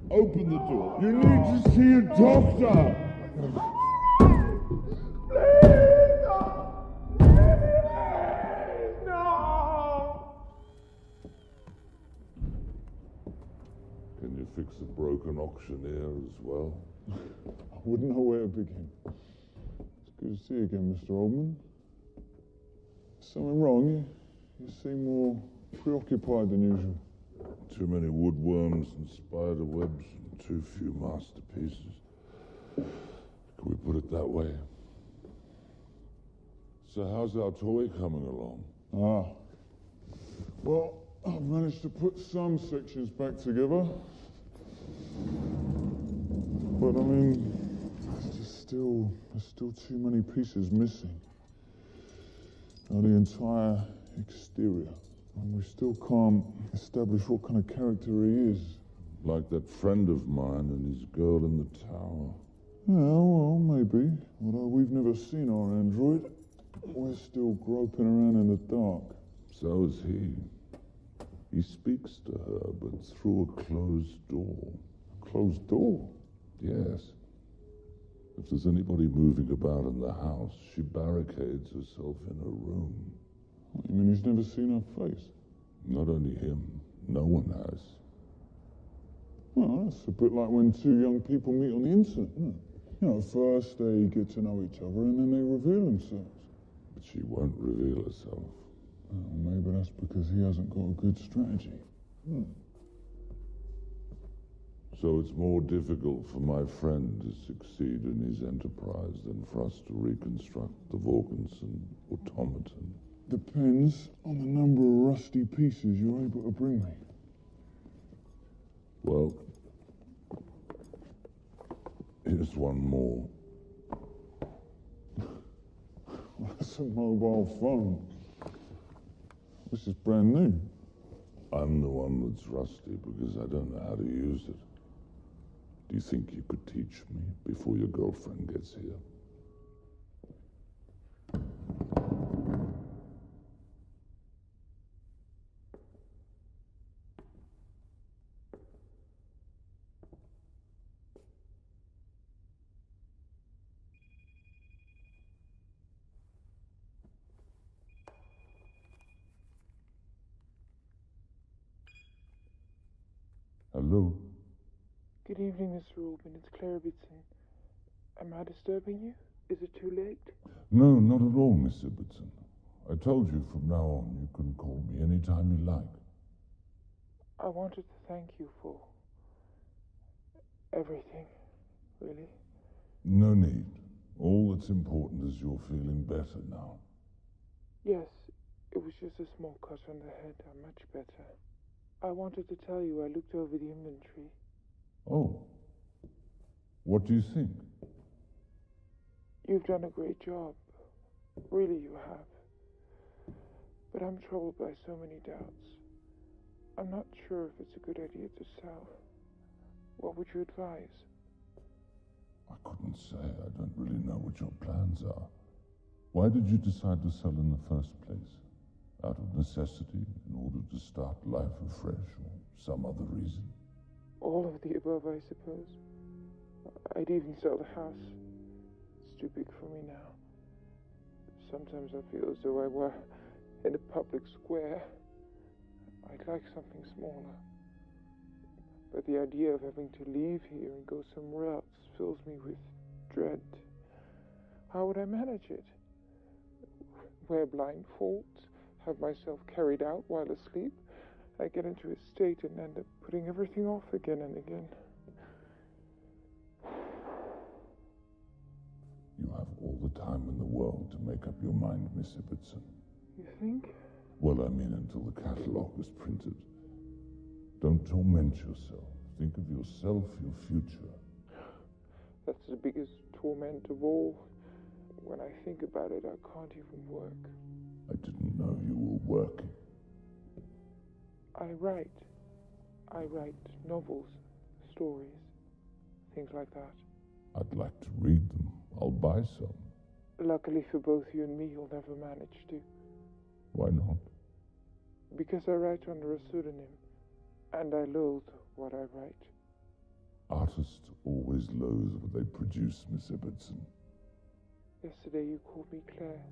open the door. You need to see a doctor. Please, no! Please, no! Can you fix a broken auctioneer as well? I wouldn't know where to begin. It's good to see you again, Mr. Oldman. Something wrong? You seem more preoccupied than usual. Too many woodworms and spider webs and too few masterpieces. Can we put it that way? So how's our toy coming along? Well, I've managed to put some sections back together. But I mean, there's still too many pieces missing. The entire exterior. And we still can't establish what kind of character he is. Like that friend of mine and his girl in the tower. Yeah, well, maybe. Although we've never seen our android, we're still groping around in the dark. So is he. He speaks to her, but through a closed door. A closed door? Yes. If there's anybody moving about in the house, she barricades herself in her room. You mean he's never seen her face? Not only him, no one has. Well, that's a bit like when two young people meet on the internet, isn't it? You know, first they get to know each other and then they reveal themselves. But she won't reveal herself. Well, maybe that's because he hasn't got a good strategy. So it's more difficult for my friend to succeed in his enterprise than for us to reconstruct the Vorkensen automaton. Depends on the number of rusty pieces you're able to bring me. Well, here's one more. That's a mobile phone. This is brand new. I'm the one that's rusty because I don't know how to use it. Do you think you could teach me before your girlfriend gets here? Hello? Good evening, Mr. Oldman. It's Clara Bitson. Am I disturbing you? Is it too late? No, not at all, Miss Ibbotson. I told you from now on you can call me any time you like. I wanted to thank you for everything, really. No need. All that's important is you're feeling better now. Yes, it was just a small cut on the head. I'm much better. I wanted to tell you I looked over the inventory. Oh. What do you think? You've done a great job. Really, you have. But I'm troubled by so many doubts. I'm not sure if it's a good idea to sell. What would you advise? I couldn't say. I don't really know what your plans are. Why did you decide to sell in the first place? Out of necessity, in order to start life afresh, or some other reason? All of the above, I suppose. I'd even sell the house. It's too big for me now. Sometimes I feel as though I were in a public square. I'd like something smaller. But the idea of having to leave here and go somewhere else fills me with dread. How would I manage it? Wear blindfolds? Have myself carried out while asleep? I get into a state and end up putting everything off again and again. You have all the time in the world to make up your mind, Miss Ibbotson. You think? Well, I mean, until the catalogue is printed. Don't torment yourself. Think of yourself, your future. That's the biggest torment of all. When I think about it, I can't even work. I didn't know you were working. I write novels, stories, things like that. I'd like to read them. I'll buy some. Luckily for both you and me, you'll never manage to. Why not? Because I write under a pseudonym, and I loathe what I write. Artists always loathe what they produce, Miss Ibbotson. Yesterday you called me Claire.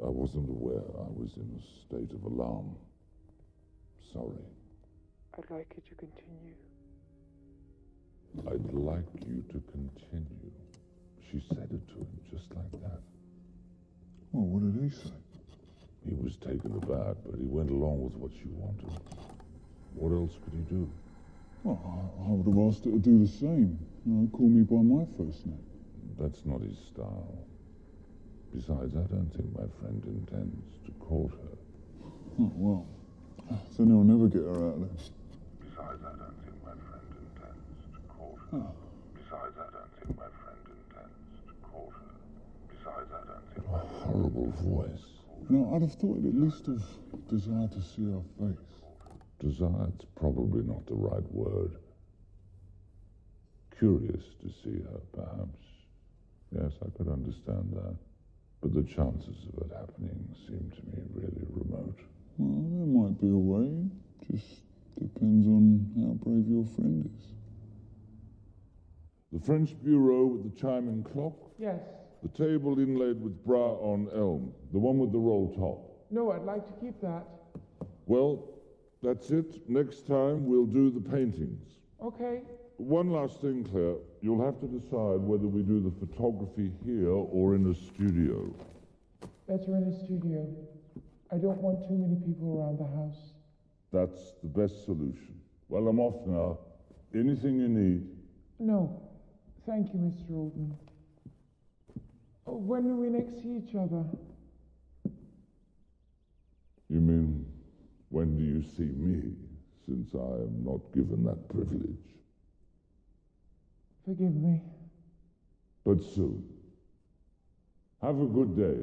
I wasn't aware I was in a state of alarm. Sorry. I'd like you to continue. I'd like you to continue. She said it to him just like that. Well, what did he say? He was taken aback, but he went along with what she wanted. What else could he do? Well, I would have asked her to do the same. You know, call me by my first name. That's not his style. Besides, I don't think my friend intends to court her. Oh, well. Then he'll never get her out of there. Besides, I don't think my friend Besides, I don't think my friend intends to court her. Besides, I don't think my horrible voice. I'd have thought he'd at least have desired to see her face. Desired's probably not the right word. Curious to see her, perhaps. Yes, I could understand that. But the chances of it happening seem to me really remote. Well, there might be a way. Just depends on how brave your friend is. The French bureau with the chiming clock? Yes. The table inlaid with bras on elm. The one with the roll top. No, I'd like to keep that. Well, that's it. Next time we'll do the paintings. Okay. One last thing, Claire. You'll have to decide whether we do the photography here or in a studio. Better in a studio. I don't want too many people around the house. That's the best solution. Well, I'm off now. Anything you need? No. Thank you, Mr. Oldman. Oh, when will we next see each other? You mean, when do you see me, since I am not given that privilege? Forgive me. But soon. Have a good day.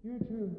You too.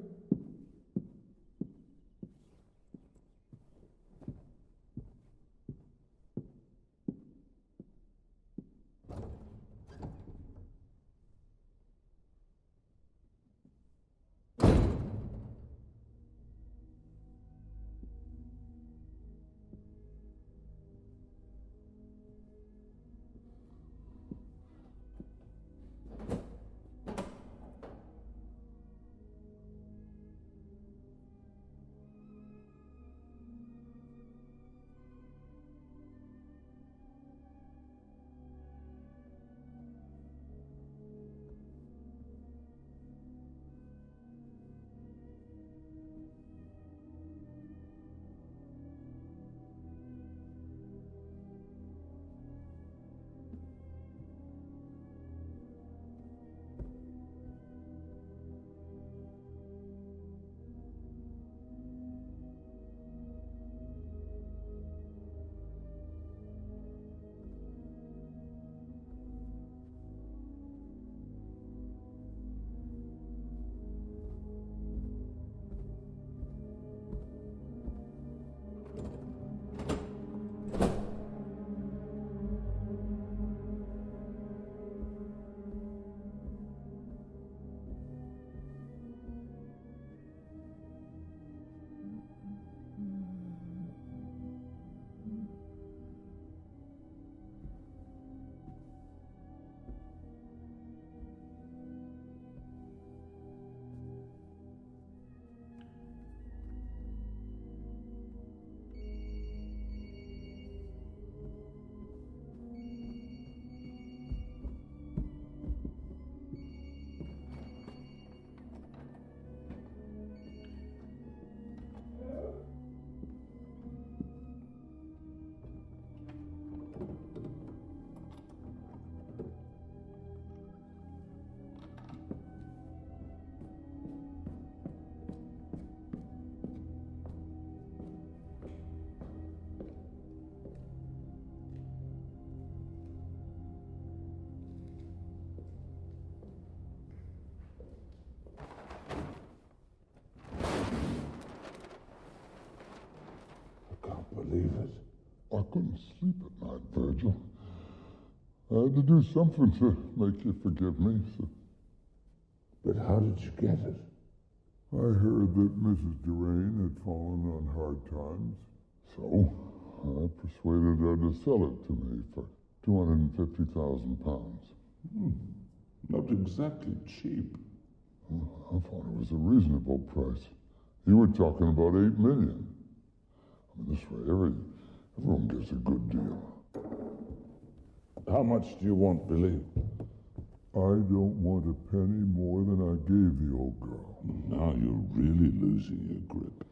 Believe it. I couldn't sleep at night, Virgil. I had to do something to make you forgive me. So. But how did you get it? I heard that Mrs. Durrain had fallen on hard times, so I persuaded her to sell it to me for £250,000. Not exactly cheap. Well, I thought it was a reasonable price. You were talking about $8 million. This way, everyone gets a good deal. How much do you want, Billy? I don't want a penny more than I gave the old girl. Now you're really losing your grip.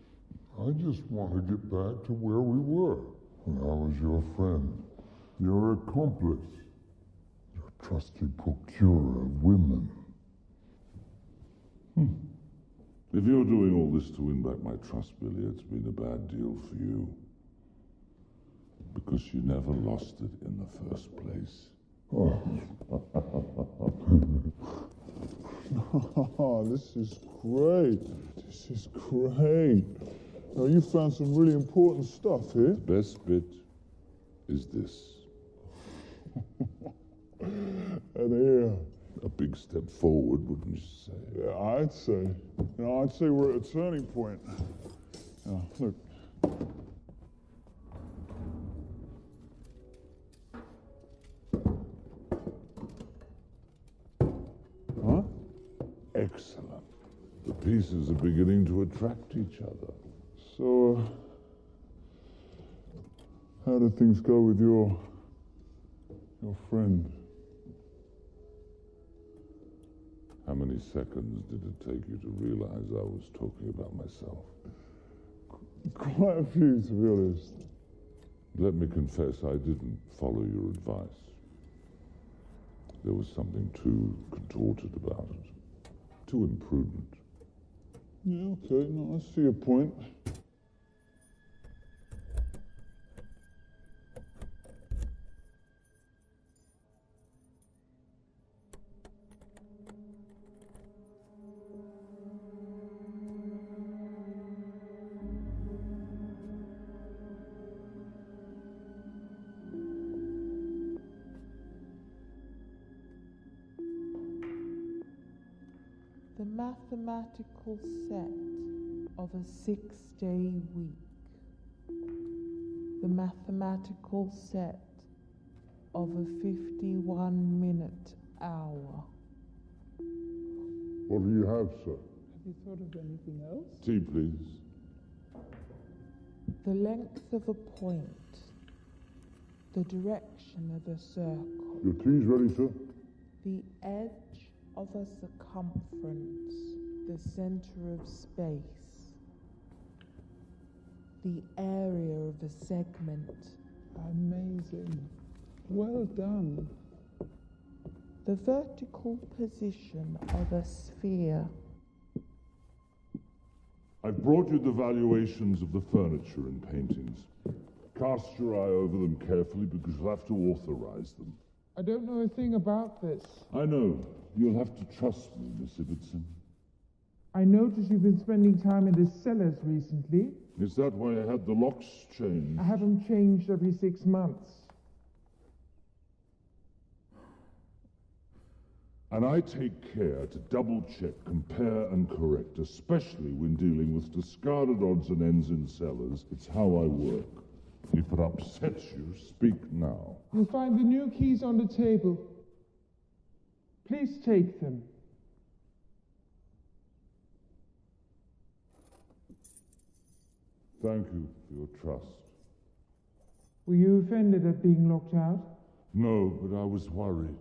I just want to get back to where we were when I was your friend, your accomplice, your trusted procurer of women. If you're doing all this to win back my trust, Billy, it's been a bad deal for you. Because you never lost it in the first place. Oh, Oh, this is great. This is great. Now, you found some really important stuff here. The best bit is this. And here. A big step forward, wouldn't you say? Yeah, I'd say. I'd say we're at a turning point. Now, look. Huh? Excellent. The pieces are beginning to attract each other. So, how did things go with your friend? How many seconds did it take you to realize I was talking about myself? Quite a few, to be honest. Let me confess, I didn't follow your advice. There was something too contorted about it. Too imprudent. Yeah, okay, no, I see your point. The mathematical set of a 6-day week. The mathematical set of a 51-minute hour. What do you have, sir? Have you thought of anything else? Tea, please. The length of a point. The direction of a circle. Your tea's ready, sir? The edge of a circumference, the center of space, the area of a segment, Amazing. Well done. the vertical position of a sphere, I've brought you the valuations of the furniture and paintings. Cast your eye over them carefully because you'll have to authorize them. I don't know a thing about this. I know. You'll have to trust me, Miss Ibbotson. I notice you've been spending time in the cellars recently. Is that why I had the locks changed? I have them changed every 6 months. And I take care to double-check, compare and correct, especially when dealing with discarded odds and ends in cellars. It's how I work. If it upsets you, speak now. You'll find the new keys on the table. Please take them. Thank you for your trust. Were you offended at being locked out? No, but I was worried.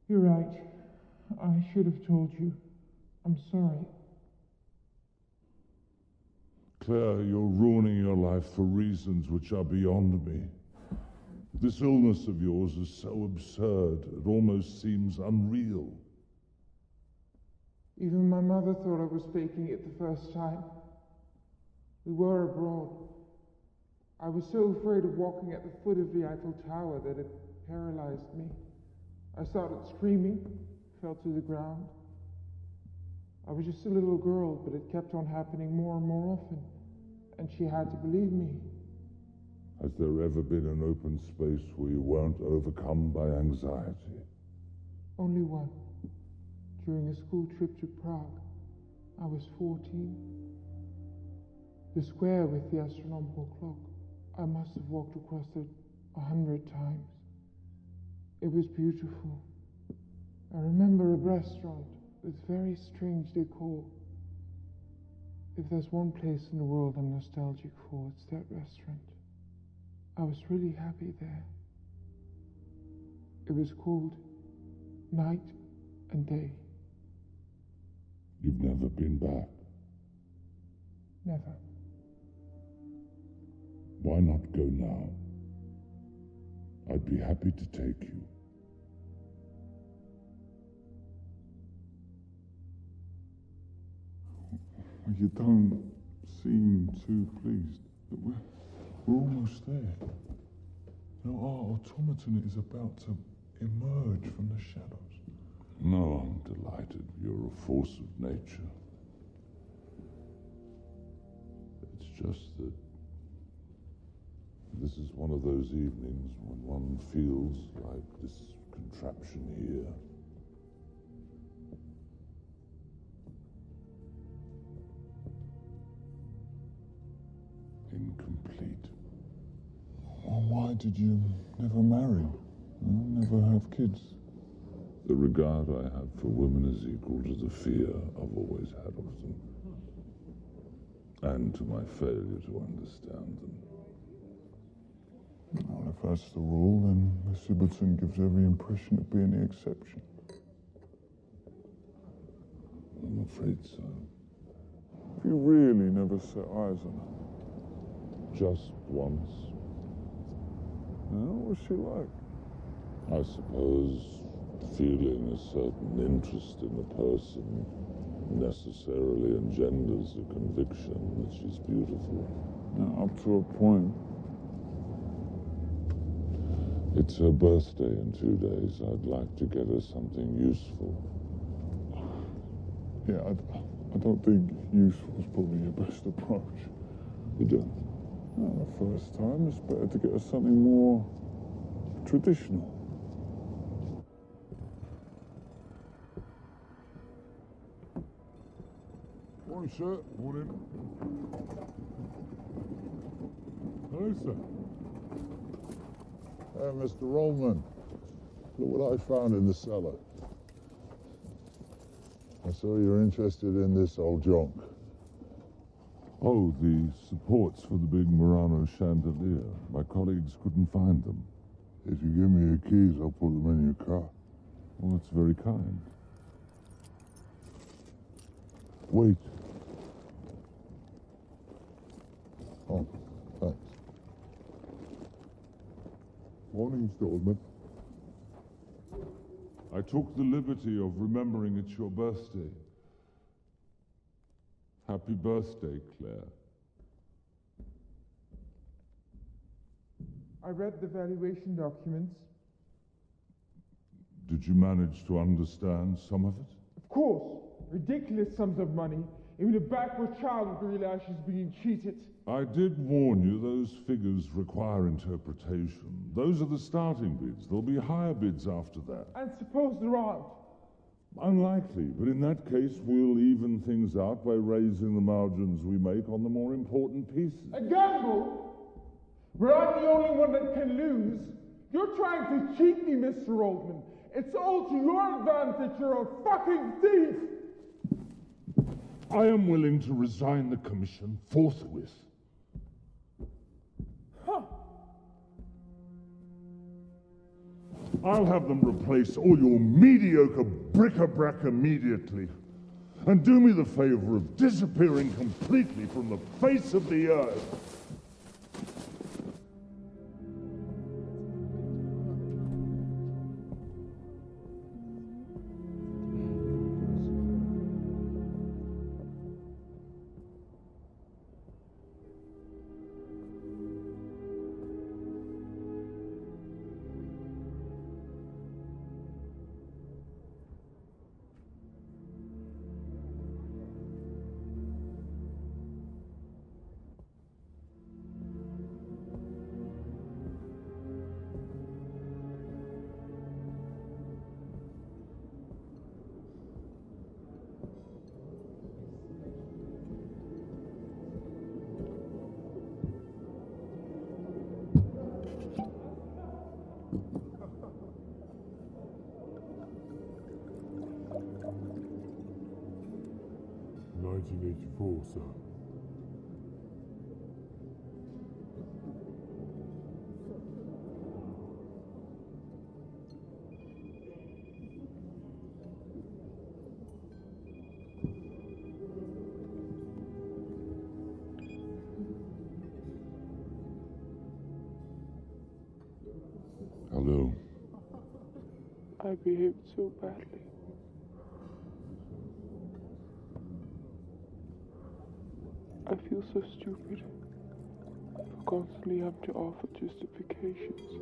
You're right. I should have told you. I'm sorry. Claire, you're ruining your life for reasons which are beyond me. This illness of yours is so absurd, it almost seems unreal. Even my mother thought I was faking it the first time. We were abroad. I was so afraid of walking at the foot of the Eiffel Tower that it paralyzed me. I started screaming, fell to the ground. I was just a little girl, but it kept on happening more and more often, and she had to believe me. Has there ever been an open space where you weren't overcome by anxiety? Only one. During a school trip to Prague. I was 14. The square with the astronomical clock. I must have walked across it 100 times. It was beautiful. I remember a restaurant with very strange decor. If there's one place in the world I'm nostalgic for, it's that restaurant. I was really happy there. It was called Night and Day. You've never been back. Never. Why not go now? I'd be happy to take you. You don't seem too pleased. We're almost there. Now our automaton is about to emerge from the shadows. No, I'm delighted. You're a force of nature. It's just that this is one of those evenings when one feels like this contraption here. Incomplete. Well, why did you never marry? Never have kids? The regard I have for women is equal to the fear I've always had of them. And to my failure to understand them. Well, if that's the rule, then the Ciberton gives every impression of being the exception. I'm afraid so. You really never set eyes on her? Just once. What's she like? I suppose feeling a certain interest in a person necessarily engenders a conviction that she's beautiful. Now, up to a point. It's her birthday in 2 days. I'd like to get her something useful. Yeah, I don't think useful is probably your best approach. You don't? No, the first time, it's better to get her something more traditional. Morning, sir. Morning. Hello, sir. Mr. Oldman. Look what I found in the cellar. I saw you're interested in this old junk. Oh, the supports for the big Murano chandelier. My colleagues couldn't find them. If you give me your keys, I'll put them in your car. Well, that's very kind. Wait. Oh, thanks. Morning, Mr. Oldman. I took the liberty of remembering it's your birthday. Happy birthday, Claire. I read the valuation documents. Did you manage to understand some of it? Of course, ridiculous sums of money. Even a backward child would realize she's being cheated. I did warn you those figures require interpretation. Those are the starting bids. There'll be higher bids after that. And suppose there aren't? Unlikely, but in that case, we'll even things out by raising the margins we make on the more important pieces. A gamble? Where I'm the only one that can lose? You're trying to cheat me, Mr. Oldman. It's all to your advantage. You're a fucking thief! I am willing to resign the commission forthwith. Huh. I'll have them replace all your mediocre bric-a-brac immediately. And do me the favor of disappearing completely from the face of the earth. Sir. Hello. I behaved so badly. I feel so stupid. for constantly having to offer justifications.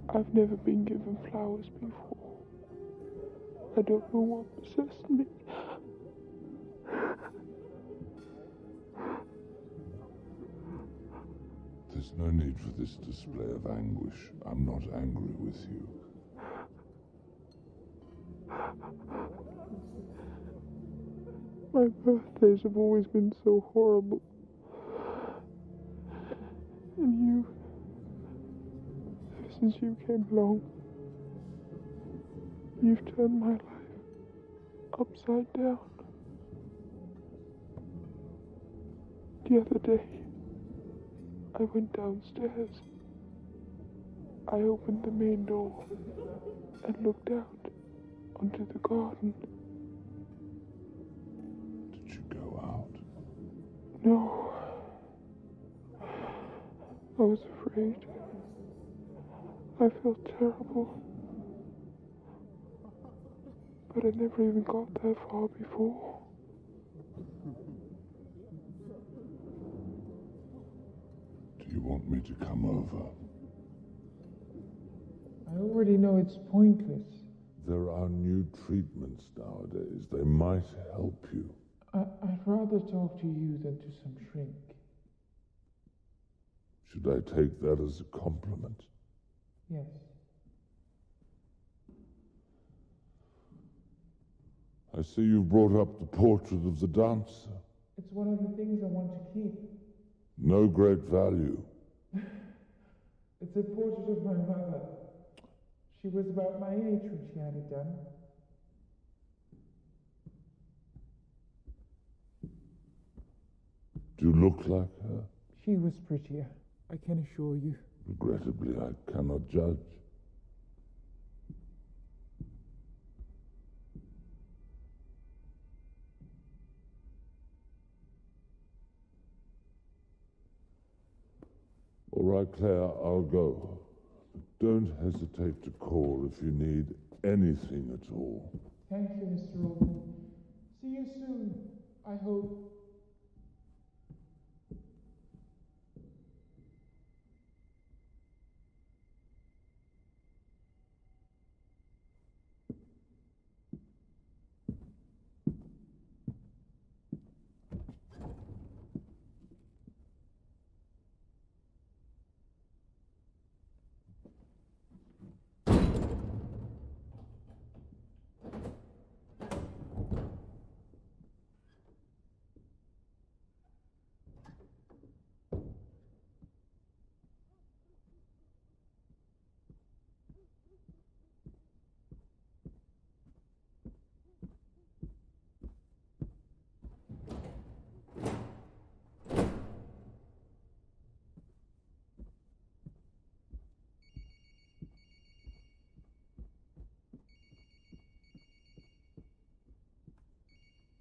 I've never been given flowers before. I don't know what possessed me. There's no need for this display of anguish. I'm not angry with you. My birthdays have always been so horrible. And ever since you came along, you've turned my life upside down. The other day, I went downstairs. I opened the main door and looked out onto the garden. Did you go out? No. I was afraid. I felt terrible. But I never even got that far before. Do you want me to come over? I already know it's pointless. There are new treatments nowadays. They might help you. I'd rather talk to you than to some shrink. Should I take that as a compliment? Yes. I see you've brought up the portrait of the dancer. It's one of the things I want to keep. No great value. It's a portrait of my mother. She was about my age when she had it done. Do you look like her? She was prettier, I can assure you. Regrettably, I cannot judge. All right, Claire, I'll go. Don't hesitate to call if you need anything at all. Thank you, Mr. Oldman. See you soon, I hope.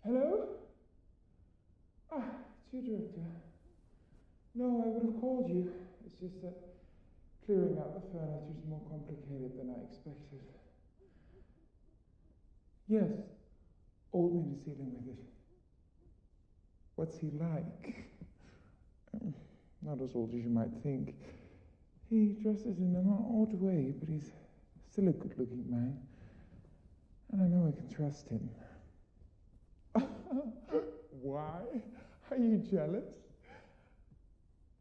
Hello? It's your director. No, I would have called you. It's just that clearing out the furniture is more complicated than I expected. Yes, Oldman is dealing with it. What's he like? Not as old as you might think. He dresses in an odd way, but he's still a good-looking man. And I know I can trust him. Why? Are you jealous?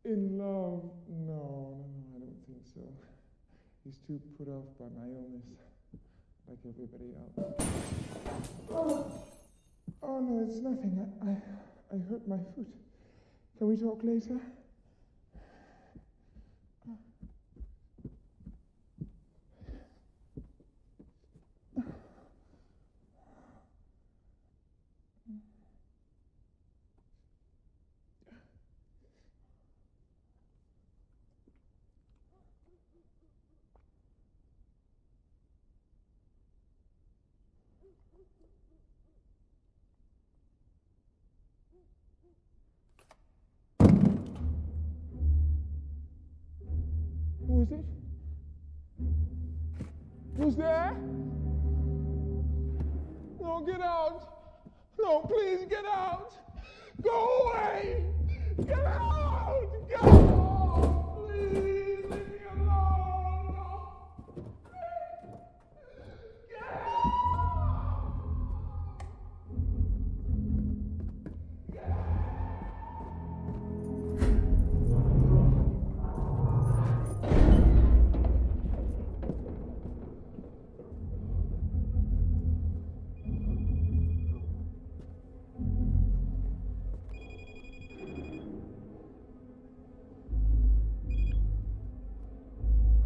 In love? No, I don't think so. He's too put off by my illness, like everybody else. Oh no, it's nothing. I hurt my foot. Can we talk later? Who is it? Who's there? No, get out. No, please get out. Go away. Get out! Get out! Please leave me alone! No. Get out!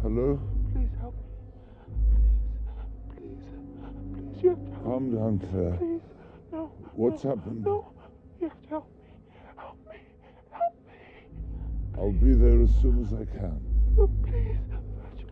Hello? Please help me. Please, you have to help me. Calm down, Claire. Please, no. What's no, happened? No, you have to help me. Help me. Help me. I'll be there as soon as I can. Oh, please, Virgil.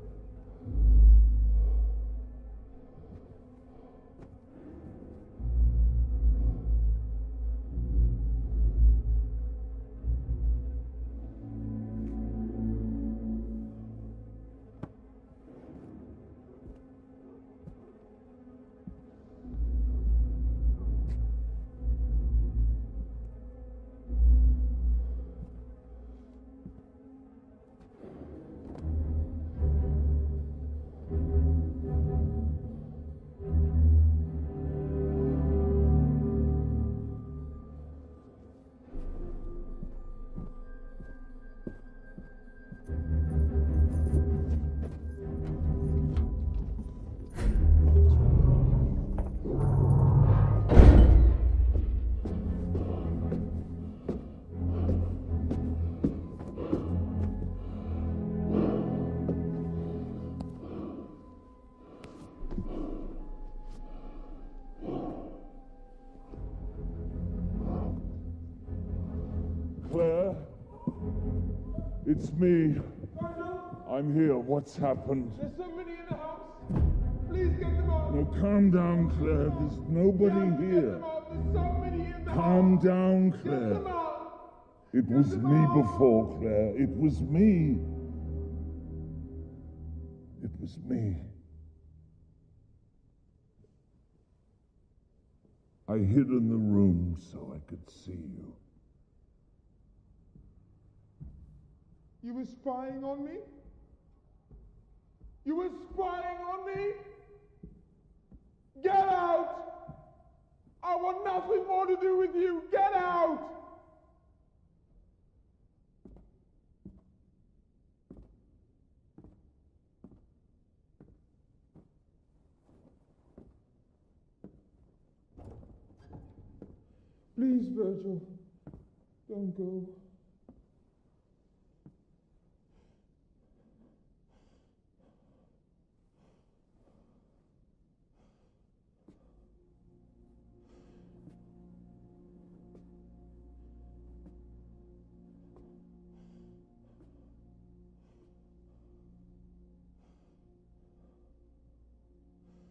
Claire? It's me. I'm here. What's happened? There's somebody in the house. Please get them out. No, calm down, Claire. There's nobody here. There's somebody in the Calm house. down, Get Claire. them out. It was me before, Claire. It was me. It was me. I hid in the room so I could see you. You were spying on me? You were spying on me? Get out! I want nothing more to do with you. Get out! Please, Virgil, don't go.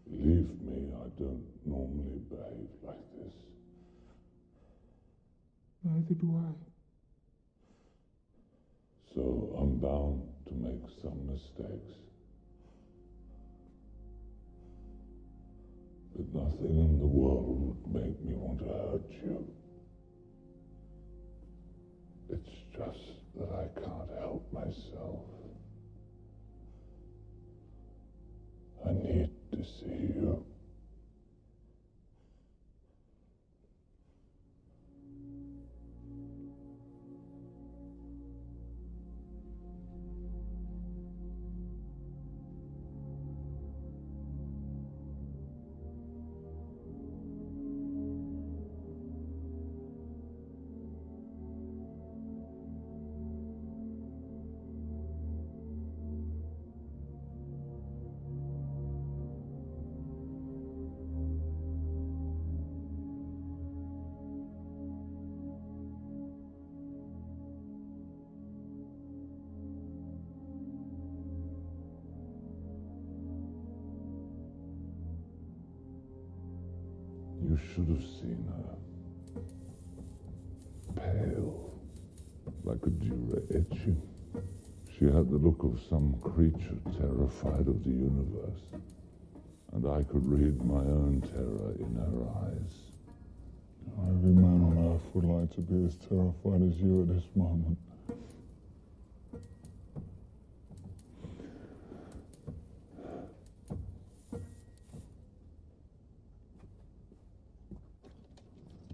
Believe me, I don't normally behave like this. Neither do I. So I'm bound to make some mistakes. But nothing in the world would make me want to hurt you. It's just that I can't help myself. I need to see you. You should have seen her. Pale, like a Dura etching. She had the look of some creature terrified of the universe, and I could read my own terror in her eyes. Every man on earth would like to be as terrified as you at this moment.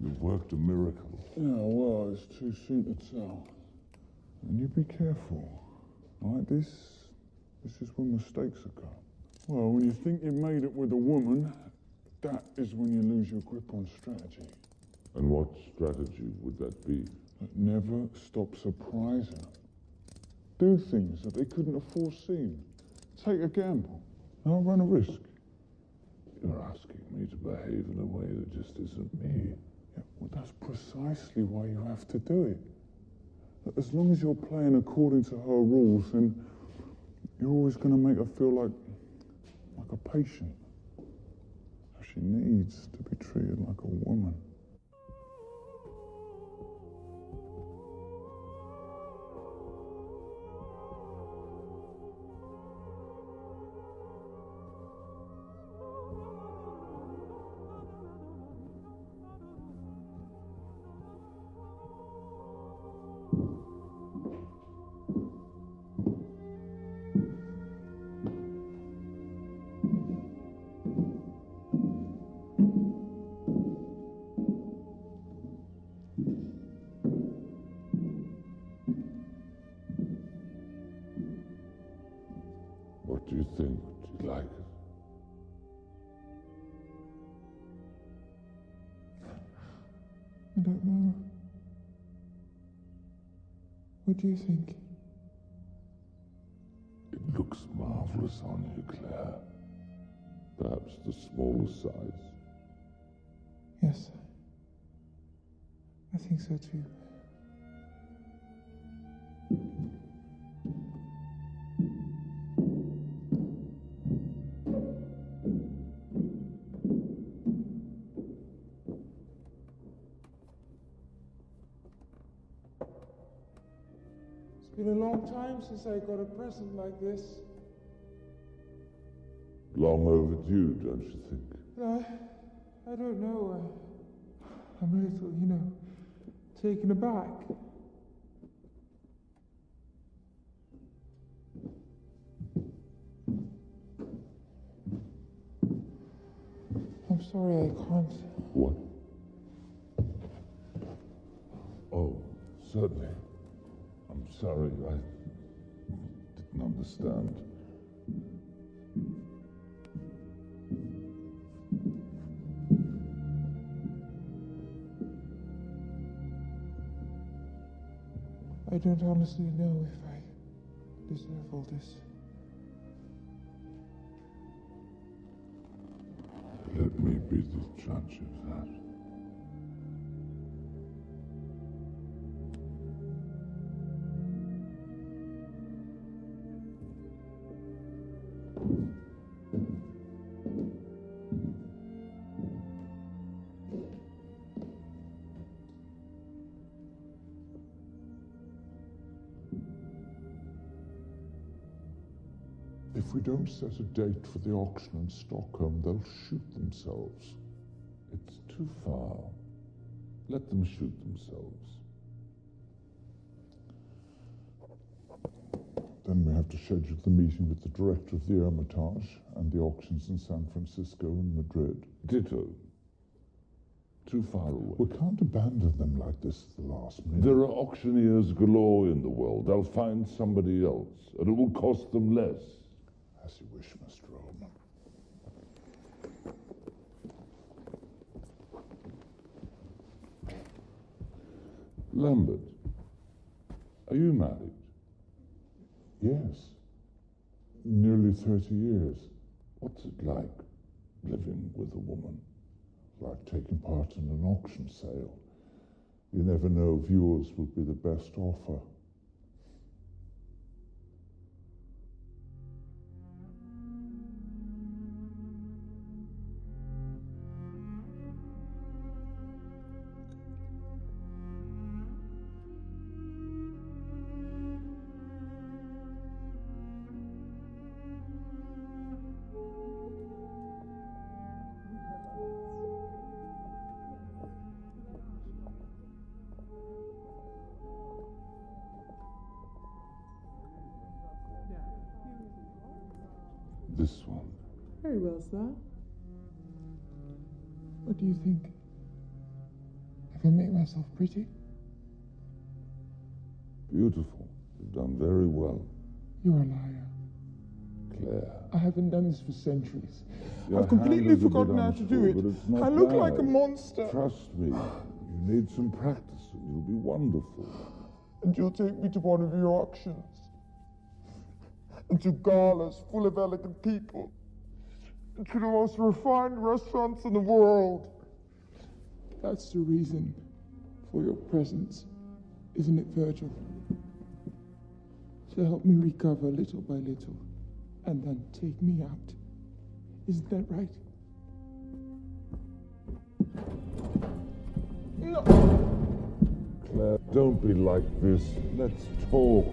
You've worked a miracle. Yeah, well, it's too soon to tell. And you be careful. Like this is when mistakes occur. Well, when you think you've made it with a woman, that is when you lose your grip on strategy. And what strategy would that be? But never stop surprising them. Do things that they couldn't have foreseen. Take a gamble. I'll run a risk. You're asking me to behave in a way that just isn't me. Yeah, well, that's precisely why you have to do it. As long as you're playing according to her rules, then you're always going to make her feel like a patient. She needs to be treated like a woman. What do you think? Do you like it? I don't know. What do you think? It looks marvelous on you, Claire. Perhaps the smaller size. Yes, I think so too. It's been a long time since I got a present like this. Long overdue, don't you think? I don't know. I'm a little, taken aback. I'm sorry, I can't. What? Oh, certainly. I'm sorry, I didn't understand. I don't honestly know if I deserve all this. Let me be the judge of that. If we don't set a date for the auction in Stockholm, they'll shoot themselves. It's too far. Let them shoot themselves. Then we have to schedule the meeting with the director of the Hermitage and the auctions in San Francisco and Madrid. Ditto. Too far away. We can't abandon them like this at the last minute. There are auctioneers galore in the world. They'll find somebody else, and it will cost them less. As you wish, Mr. Oldman. Lambert, are you married? Yes. Nearly 30 years. What's it like, living with a woman? Like taking part in an auction sale. You never know if yours will be the best offer. this one. Very well, sir. What do you think? Have I made myself pretty? Beautiful. You've done very well. You're a liar. Claire. I haven't done this for centuries. Your I've completely hand is a bit forgotten how to do unsure, it. but it's not I look bad. like a monster. Trust me. You need some practice and you'll be wonderful. And you'll take me to one of your auctions. And to galas full of elegant people. And to the most refined restaurants in the world. That's the reason for your presence, isn't it, Virgil? To help me recover little by little, and then take me out. Isn't that right? No! Claire, don't be like this. Let's talk.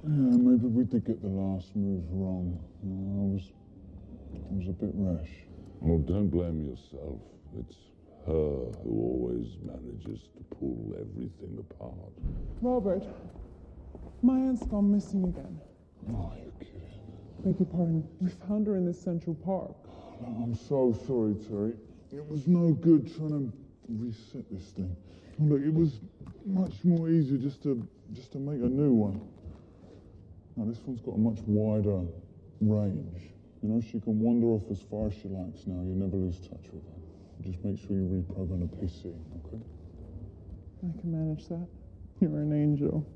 Yeah, maybe we did get the last move wrong. I was a bit rash. Oh, don't blame yourself. It's her who always manages to pull everything apart. Robert, my aunt's gone missing again. Oh, you're kidding. Beg your pardon. We found her in the Central Park. Oh, I'm so sorry, Terry. It was no good trying to reset this thing. Oh, look, it was much more easier just to make a new one. Now, this one's got a much wider range. You know, she can wander off as far as she likes now. You never lose touch with her. Just make sure you reprogram the PC, okay? I can manage that. You're an angel.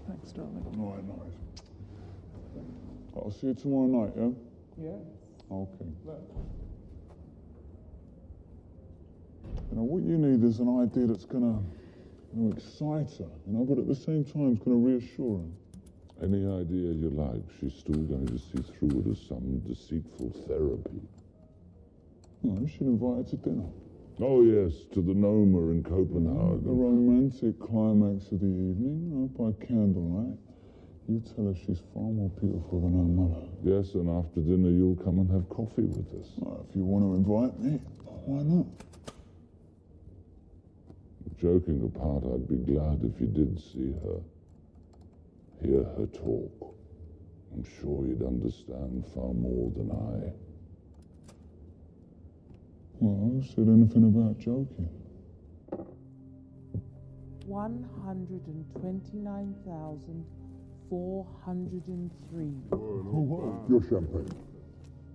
Thanks, darling. All right, nice. I'll see you tomorrow night, yeah? Yes. Okay. Look. You know, what you need is an idea that's gonna, excite her, but at the same time, it's gonna reassure her. Any idea you like, she's still going to see through it as some deceitful therapy. No, you should invite her to dinner. Oh, yes, to the Noma in Copenhagen. The romantic climax of the evening, by candlelight. You tell her she's far more beautiful than her mother. Yes, and after dinner you'll come and have coffee with us. Well, if you want to invite me, why not? Joking apart, I'd be glad if you did see her. Hear her talk. I'm sure you'd understand far more than I. Well, who said anything about joking? 129,403. Oh, your champagne.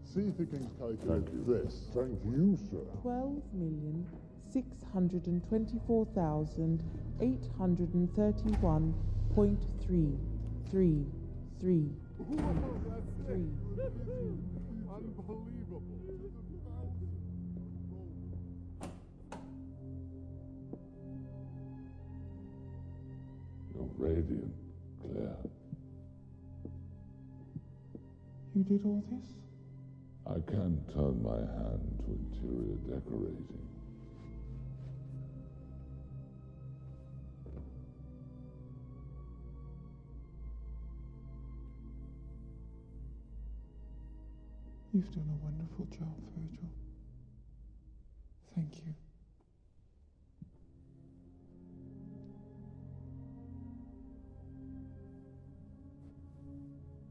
See if you can calculate this. Thank you, sir. 12,624,831.333. Unbelievable. You're radiant, Claire. You did all this? I can turn my hand to interior decorating. You've done a wonderful job, Virgil. Thank you.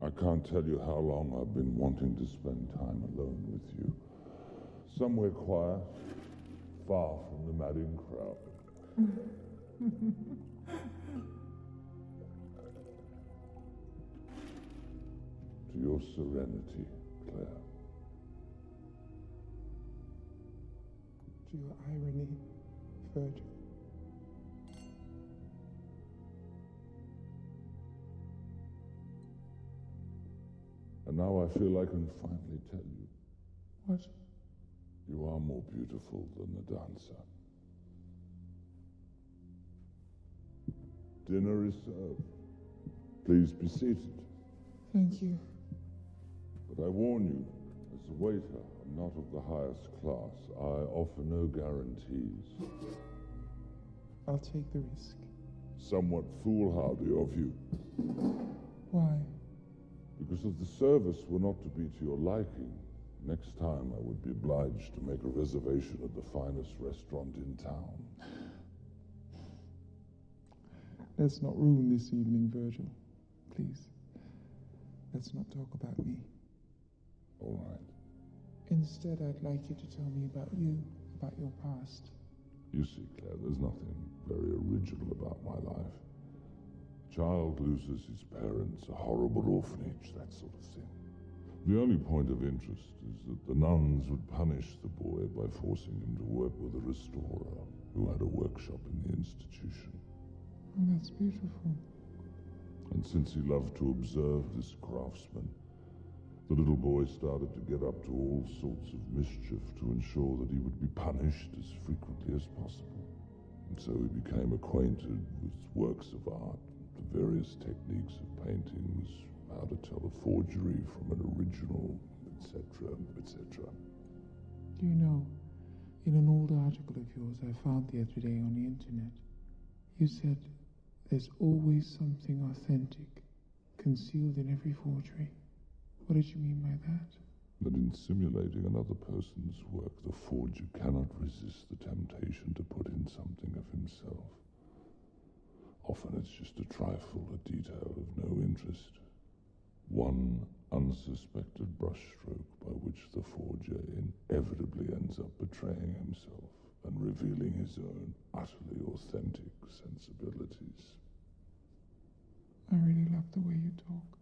I can't tell you how long I've been wanting to spend time alone with you. Somewhere quiet, far from the madding crowd. To your serenity, Claire. To your irony, Virgil. And now I feel I can finally tell you. What? You are more beautiful than the dancer. Dinner is served. Please be seated. Thank you. But I warn you, as a waiter, I'm not of the highest class. I offer no guarantees. I'll take the risk. Somewhat foolhardy of you. Why? Because if the service were not to be to your liking, next time I would be obliged to make a reservation at the finest restaurant in town. Let's not ruin this evening, Virgil. Please. Let's not talk about me. All right. Instead, I'd like you to tell me about you, about your past. You see, Claire, there's nothing very original about my life. A child loses his parents, a horrible orphanage, that sort of thing. The only point of interest is that the nuns would punish the boy by forcing him to work with a restorer who had a workshop in the institution. Oh, that's beautiful. And since he loved to observe this craftsman, the little boy started to get up to all sorts of mischief to ensure that he would be punished as frequently as possible. And so he became acquainted with works of art, the various techniques of paintings, how to tell a forgery from an original, etc., etc. Do you know, in an old article of yours I found the other day on the internet, you said there's always something authentic concealed in every forgery. What did you mean by that? That in simulating another person's work, the forger cannot resist the temptation to put in something of himself. Often it's just a trifle, a detail of no interest. One unsuspected brushstroke by which the forger inevitably ends up betraying himself and revealing his own utterly authentic sensibilities. I really love the way you talk.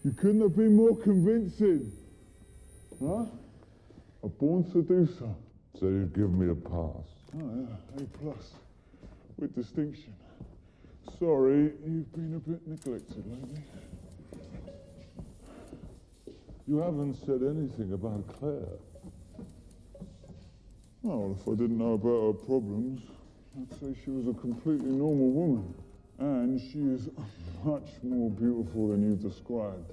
You couldn't have been more convincing. Huh? A born seducer. So you'd give me a pass? Oh, yeah, A+. With distinction. Sorry, you've been a bit neglected lately. You haven't said anything about Claire. Well, if I didn't know about her problems, I'd say she was a completely normal woman. And she is much more beautiful than you described.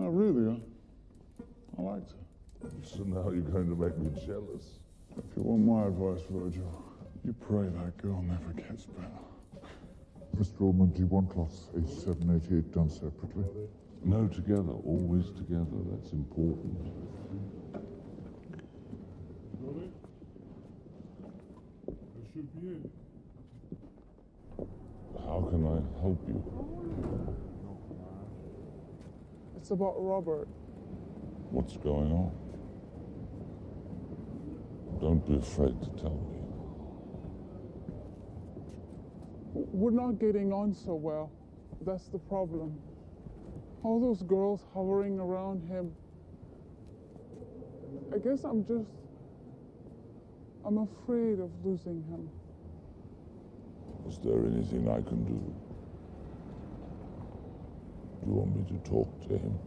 Oh, really? I liked her. So now you're going to make me jealous. If you want my advice, Virgil, you pray that girl never gets better. Mr. Oldman, do you want lots A788 done separately? No, together, always together. That's important. Should be in. How can I help you? It's about Robert. What's going on? Don't be afraid to tell me. We're not getting on so well. That's the problem. All those girls hovering around him. I guess I'm afraid of losing him. Is there anything I can do? Do you want me to talk to him?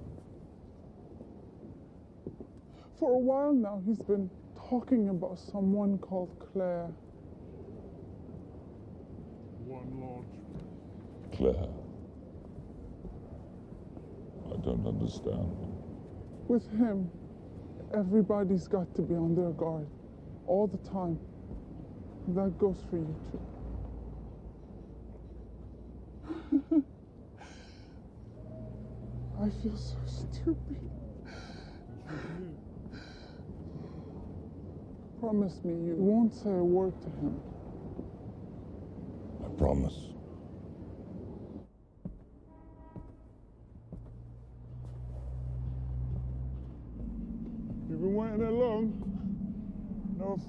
For a while now, he's been talking about someone called Claire. One large. Claire? I don't understand. With him, everybody's got to be on their guard all the time. That goes for you too. I feel so stupid. Promise me you won't say a word to him. I promise. You've been waiting that long? No, if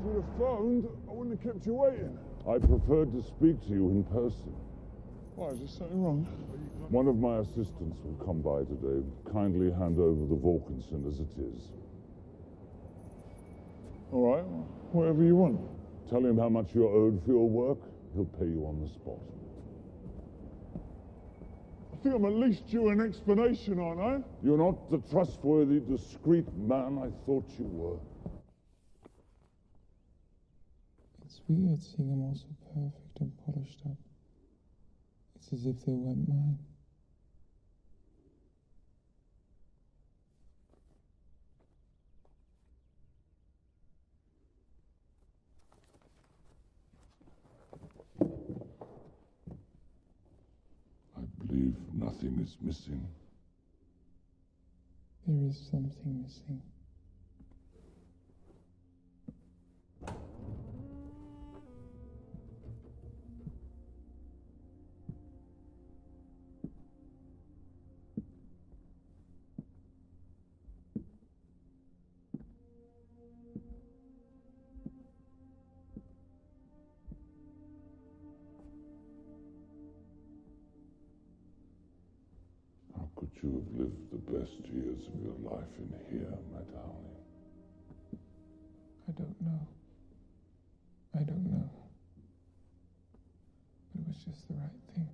you'd have phoned, I wouldn't have kept you waiting. I preferred to speak to you in person. Why, is there something wrong? One of my assistants will come by today. Kindly hand over the Vorkinson as it is. All right, whatever you want. Tell him how much you're owed for your work. He'll pay you on the spot. I think I'm at least due an explanation, aren't I? You're not the trustworthy, discreet man I thought you were. It's weird seeing them all so perfect and polished up. It's as if they weren't mine. I believe nothing is missing. There is something missing. that you have lived the best years of your life in here, my darling? I don't know. I don't know. But it was just the right thing.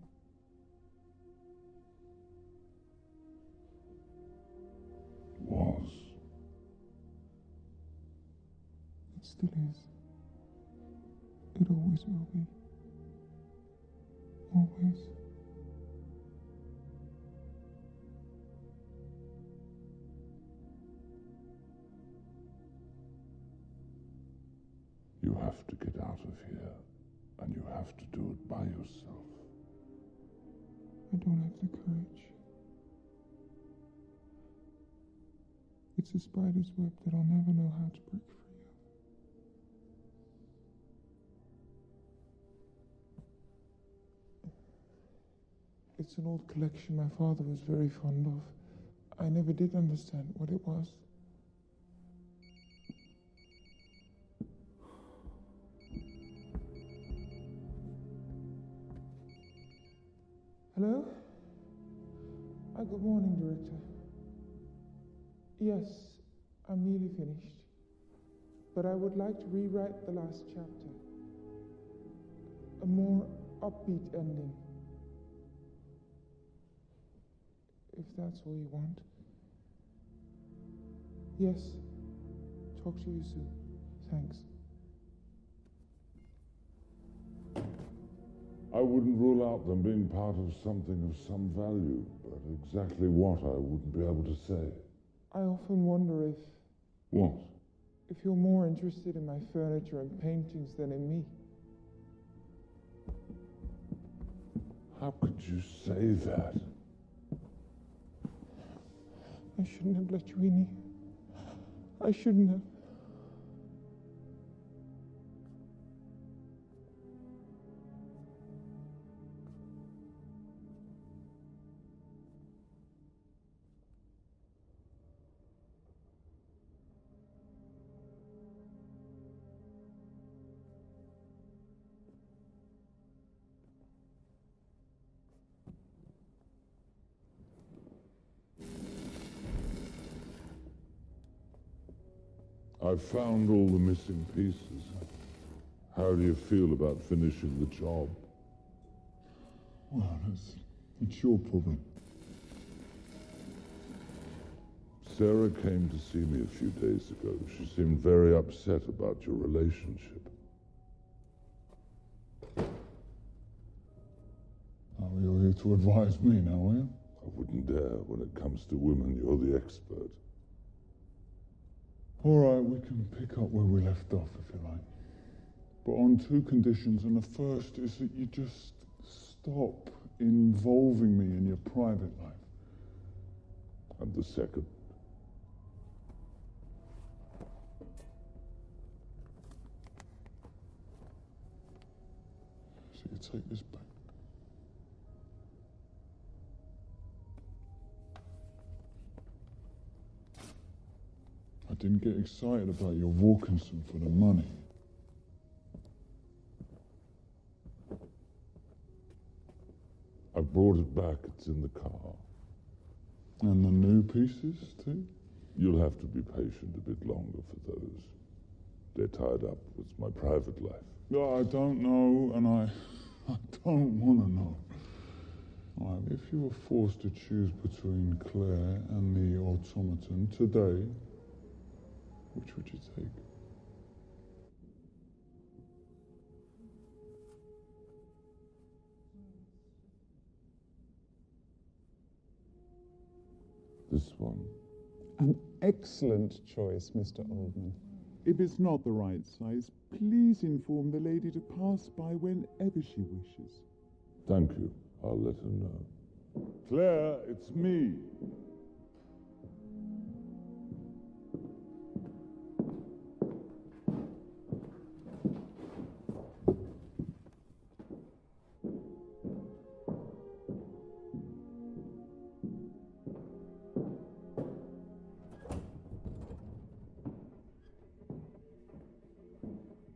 Was. It still is. It always will be. Always. You have to get out of here, and you have to do it by yourself. I don't have the courage. It's a spider's web that I'll never know how to break free of. It's an old collection my father was very fond of. I never did understand what it was. Hello? Good morning, Director. Yes, I'm nearly finished. But I would like to rewrite the last chapter. A more upbeat ending. If that's all you want. Yes. Talk to you soon. Thanks. I wouldn't rule out them being part of something of some value, but exactly what I wouldn't be able to say. I often wonder if... What? If you're more interested in my furniture and paintings than in me. How could you say that? I shouldn't have let you in here. I shouldn't have. I've found all the missing pieces. How do you feel about finishing the job? Well, it's your problem. Sarah came to see me a few days ago. She seemed very upset about your relationship. Oh, you're here to advise me now, are you? I wouldn't dare. When it comes to women, you're the expert. All right, we can pick up where we left off, if you like. But on two conditions, and the first is that you just stop involving me in your private life. And the second? So you take this back. I didn't get excited about your Wilkinson for the money. I've brought it back. It's in the car. And the new pieces, too? You'll have to be patient a bit longer for those. They're tied up with my private life. No, I don't know, and I don't want to know. All right, if you were forced to choose between Claire and the automaton today, which would you take? This one. An excellent choice, Mr. Oldman. If it's not the right size, please inform the lady to pass by whenever she wishes. Thank you. I'll let her know. Claire, it's me.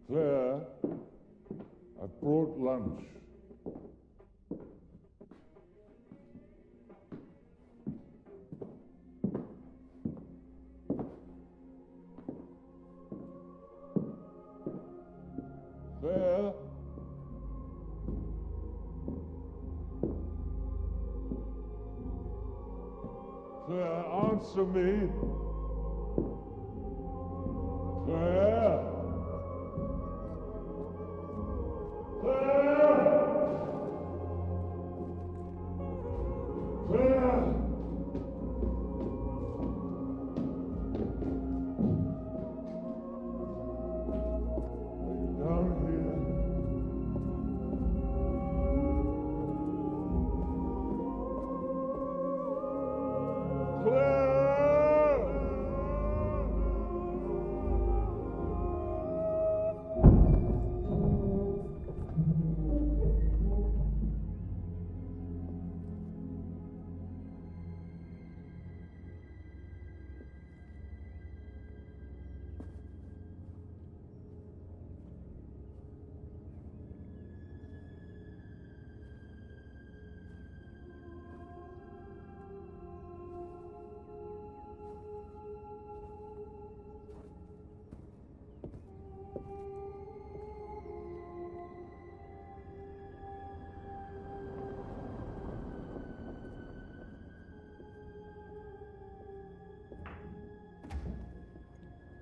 Claire, I've brought lunch. Claire? Claire, answer me. Claire? Claire? Claire? Are you down here? Claire!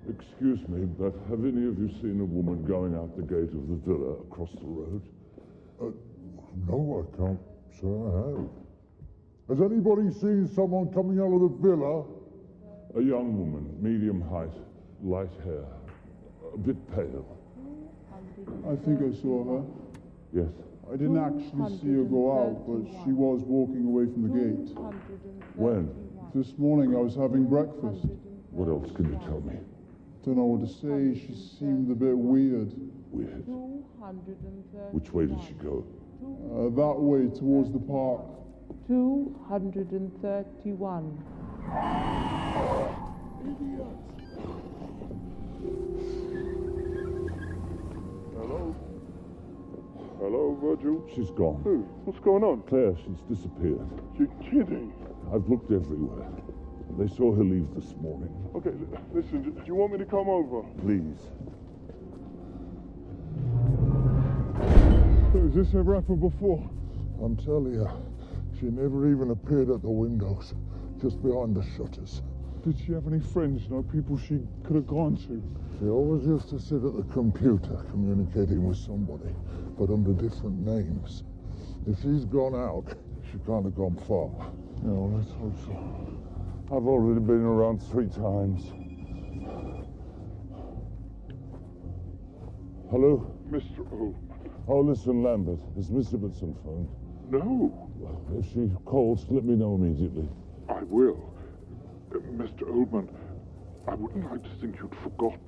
Excuse me, but have any of you seen a woman going out the gate of the villa across the road? No, I can't say I have. Has anybody seen someone coming out of the villa? A young woman, medium height, light hair, a bit pale. I think I saw her. Yes. I didn't actually see her go out, but she was walking away from the gate. When? This morning I was having breakfast. What else can you tell me? Don't know what to say. She seemed a bit weird. Weird. Which way did she go? That way, towards the park. 231. Hello? Hello, Virgil? She's gone. Who? What's going on? Claire, she's disappeared. You're kidding. I've looked everywhere. They saw her leave this morning. Okay, listen, do you want me to come over? Please. Has this ever happened before? I'm telling you, she never even appeared at the windows, just behind the shutters. Did she have any friends, people she could have gone to? She always used to sit at the computer communicating with somebody, but under different names. If she's gone out, she can't have gone far. No, let's hope so. I've already been around 3 times. Hello? Mr. Oldman. Oh, listen, Lambert. Has Miss Ibbotson phoned? No. Well, if she calls, let me know immediately. I will. Mr. Oldman, I wouldn't like to think you'd forgotten.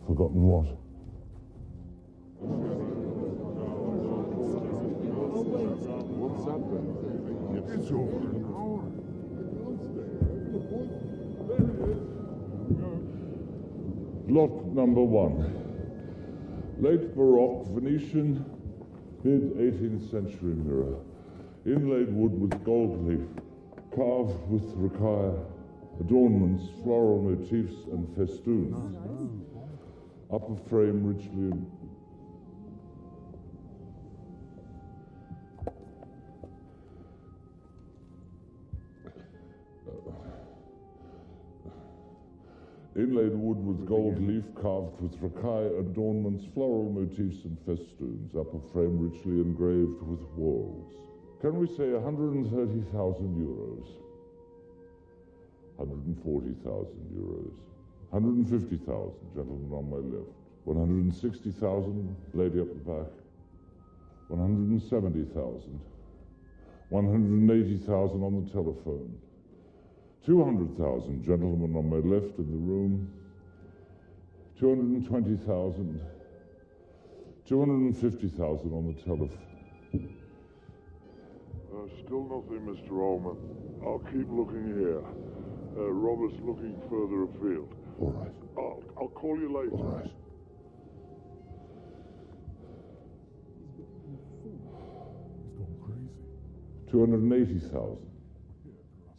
Forgotten what? What's that then? It's over. Lot number 1. Late Baroque Venetian, mid-18th century mirror. Inlaid wood with gold leaf, carved with racaille, adornments, floral motifs and festoons. Upper frame richly inlaid wood with gold leaf, carved with racaille, adornments, floral motifs and festoons. Upper frame richly engraved with whorls. Can we say 130,000 euros? 140,000 euros. 150,000, gentleman on my left. 160,000, lady up the back. 170,000. 180,000 on the telephone. 200,000, gentleman on my left in the room. 220,000. 250,000 on the telephone. Still nothing, Mr. Oldman. I'll keep looking here. Robert's looking further afield. All right. I'll call you later. All right. He's gone crazy. 280,000.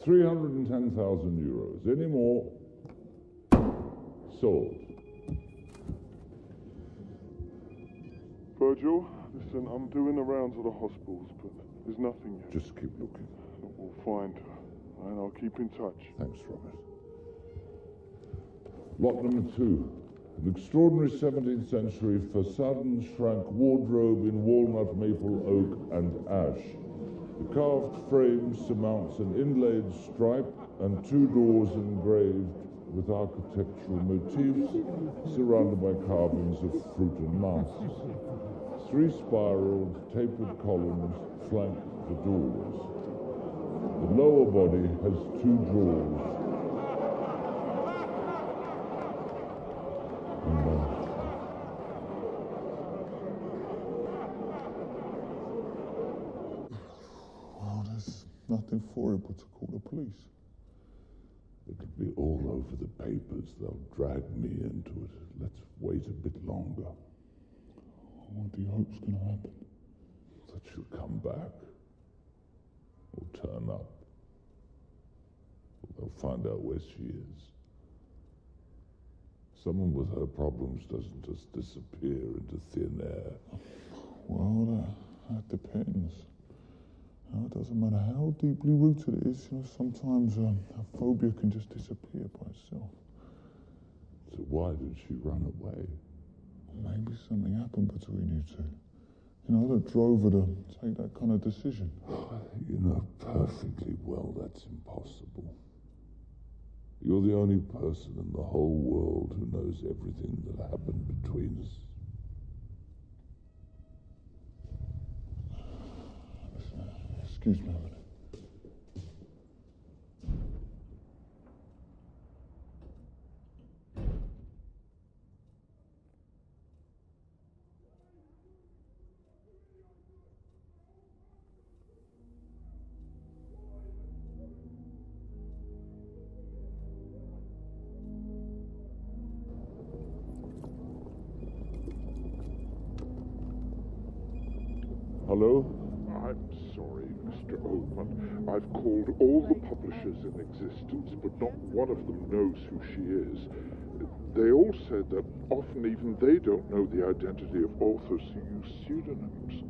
310,000 euros. Any more? Sold. Virgil. Listen, I'm doing the rounds of the hospitals, but there's nothing yet. Just keep looking. We'll find her, and I'll keep in touch. Thanks, Robert. Lot number 2. An extraordinary 17th century facade and shrank wardrobe in walnut, maple, oak, and ash. The carved frame surmounts an inlaid stripe and 2 doors engraved with architectural motifs surrounded by carvings of fruit and masks. 3 spiraled, tapered columns flank the doors. The lower body has 2 drawers. Well, there's nothing for it but to call the police. It'll be all over the papers. They'll drag me into it. Let's wait a bit longer. What do you hope's going to happen? That she'll come back. Or turn up. Or they'll find out where she is. Someone with her problems doesn't just disappear into thin air. Well, that depends. It doesn't matter how deeply rooted it is. Sometimes a phobia can just disappear by itself. So why did she run away? Maybe something happened between you two. That drove her to take that kind of decision. You know perfectly well that's impossible. You're the only person in the whole world who knows everything that happened between us. Excuse me a minute. Hello? I'm sorry, Mr. Oldman. I've called all the publishers in existence, but not one of them knows who she is. They all said that often even they don't know the identity of authors who use pseudonyms.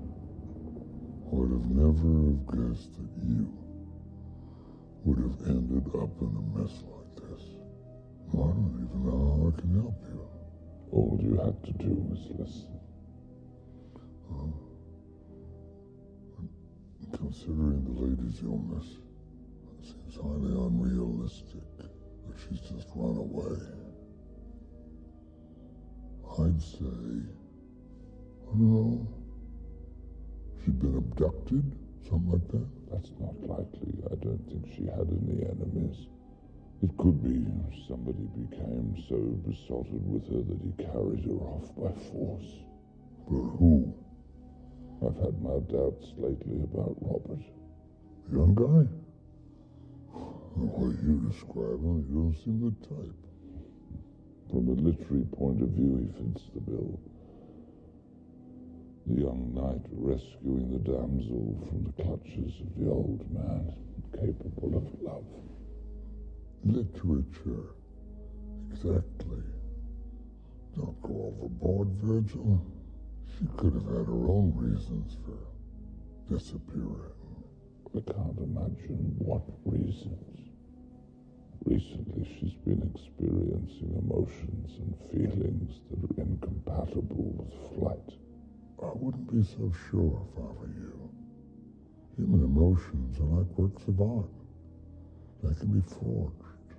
Would have never have guessed that you would have ended up in a mess like this. I don't even know how I can help you. All you had to do was listen. Considering the lady's illness, it seems highly unrealistic that she's just run away. I'd say, I don't know, she'd been abducted, something like that. That's not likely. I don't think she had any enemies. It could be somebody became so besotted with her that he carried her off by force. But who? I've had my doubts lately about Robert. The young guy? The way you describe him, he don't seem the type. From a literary point of view, he fits the bill. The young knight rescuing the damsel from the clutches of the old man, capable of love. Literature. Exactly. Don't go overboard, Virgil. She could have had her own reasons for disappearing. I can't imagine what reasons. Recently, she's been experiencing emotions and feelings that are incompatible with flight. I wouldn't be so sure if I were you. Human emotions are like works of art. They can be forged.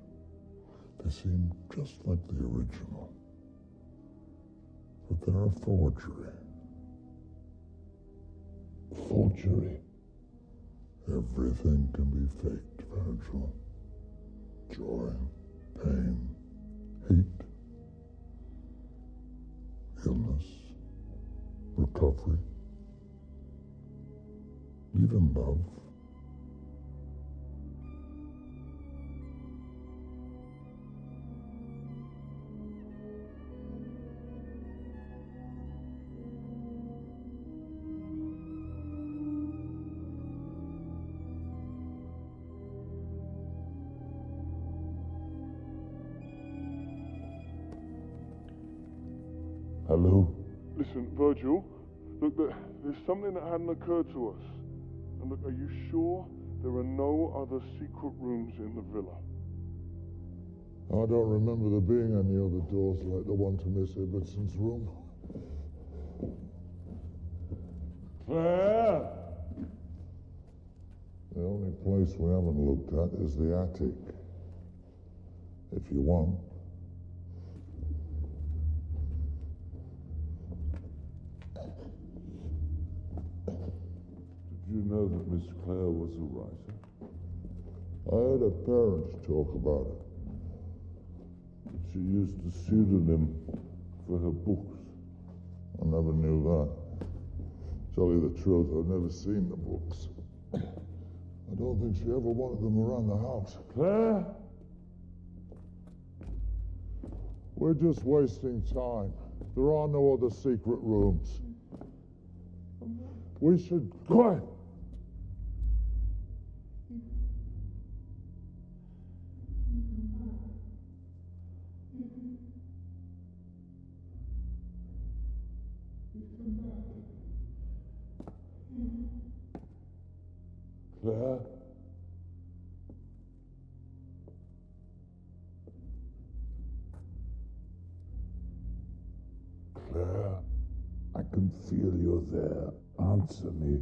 They seem just like the original. But they're a forgery. Forgery? Everything can be faked, Virgil. Joy, pain, hate, illness, recovery, even love. Hello? Listen, Virgil, Look, there's something that hadn't occurred to us. And look, are you sure there are no other secret rooms in the villa? I don't remember there being any other doors like the one to Miss Ibbotson's room. Claire! The only place we haven't looked at is the attic. If you want. Did you know that Miss Claire was a writer? I heard her parents talk about it. She used a pseudonym for her books. I never knew that. Tell you the truth, I've never seen the books. I don't think she ever wanted them around the house. Claire? We're just wasting time. There are no other secret rooms. We should... Quiet! Claire? Claire, I can feel you're there. Answer me.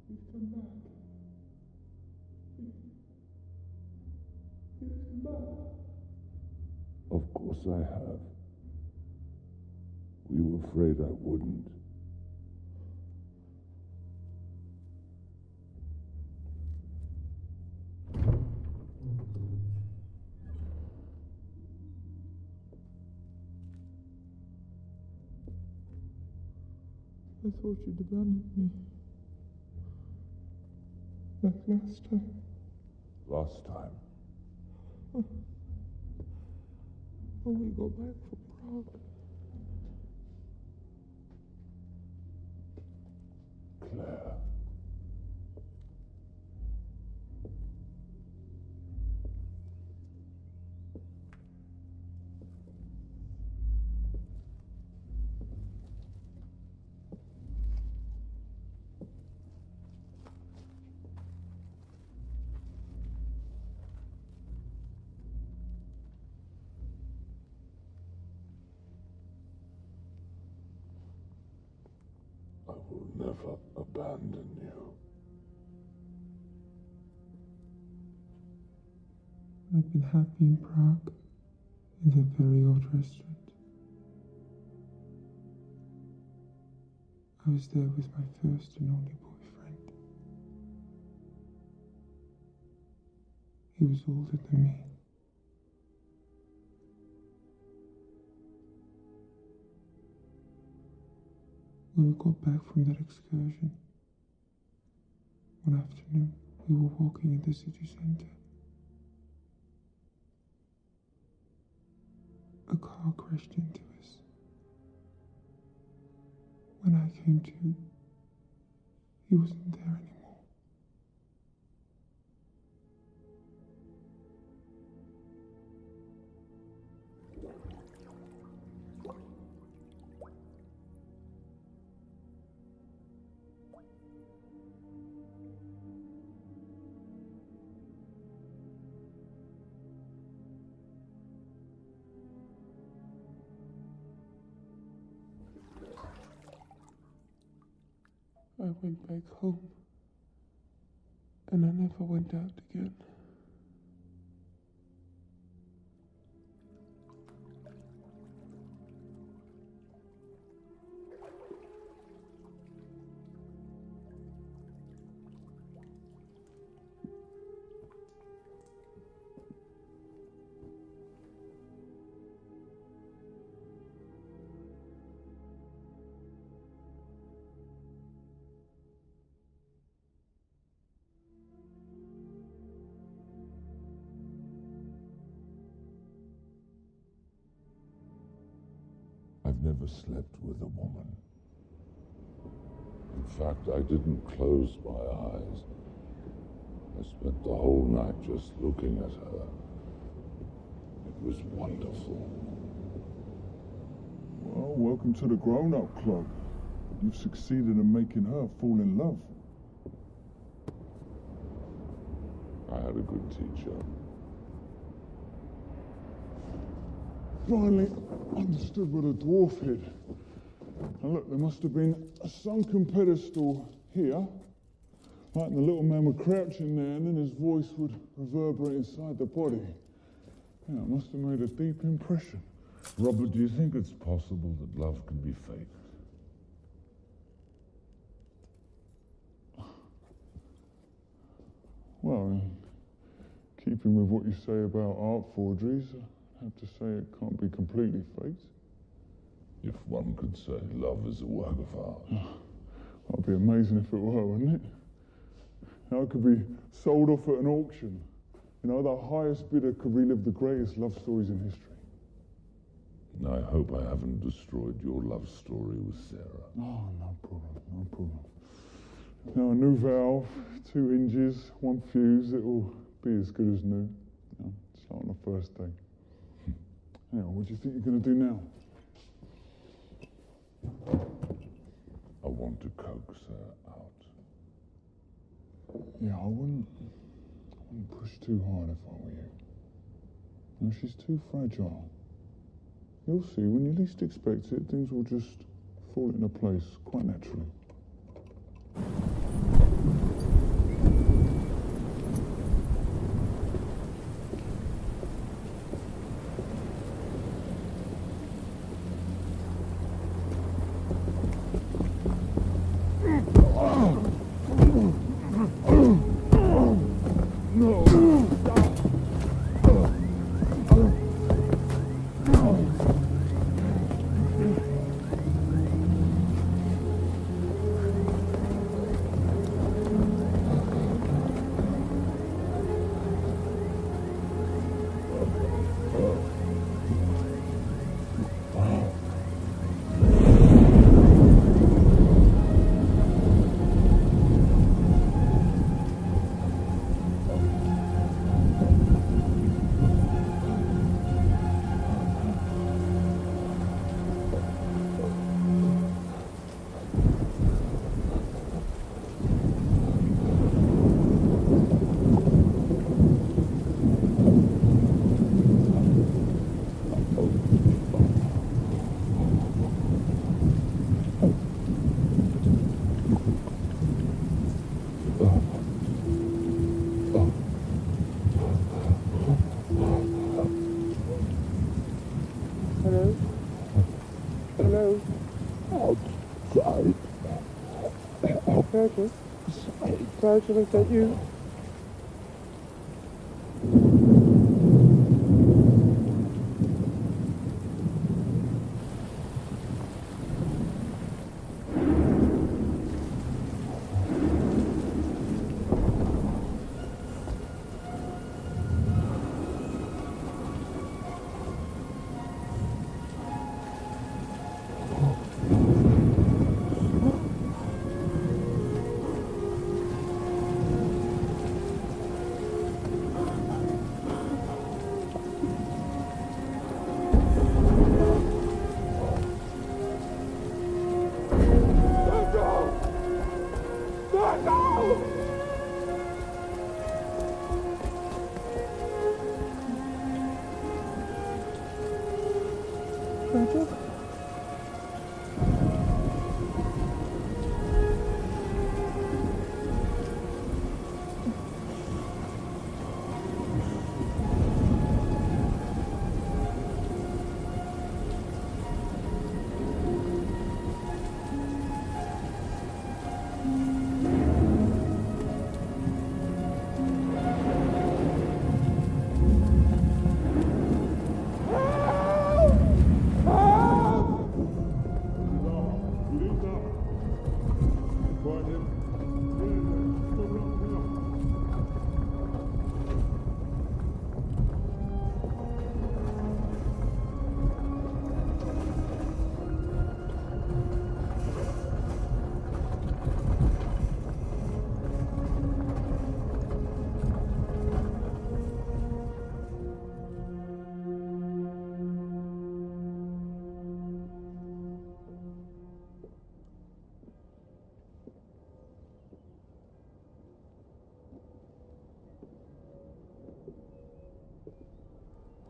You've come back. You've come back. Of course I have. Were you afraid I wouldn't? I thought you'd abandoned me. Like last time. Last time? When we go back from Prague. Claire. I will never abandon you. I've been happy in Prague, in that very old restaurant. I was there with my first and only boyfriend. He was older than me. When we got back from that excursion, one afternoon, we were walking in the city center. A car crashed into us. When I came to, he wasn't there anymore. I went back home, and I never went out again. I've never slept with a woman. In fact, I didn't close my eyes. I spent the whole night just looking at her. It was wonderful. welcome to the grown-up club. You've succeeded in making her fall in love. I had a good teacher. Finally understood what a dwarf hid. And look, there must have been a sunken pedestal here. Like the little man would crouch in there and then his voice would reverberate inside the body. Yeah, it must have made a deep impression. Robert, do you think it's possible that love can be faked? Well, in keeping with what you say about art forgeries, I have to say it can't be completely faked. If one could say love is a work of art. That'd be amazing if it were, wouldn't it? Now it could be sold off at an auction. You know, the highest bidder could relive the greatest love stories in history. I hope I haven't destroyed your love story with Sarah. Oh, no problem, no problem. Now a new valve, 2 hinges, 1 fuse, it'll be as good as new. You know, it's like on the first day. Now, what do you think you're going to do now? I want to coax her out. Yeah, I wouldn't push too hard if I were you. No, she's too fragile. You'll see, when you least expect it, things will just fall into place quite naturally. Virgil? Virgil, is that you? Virgil?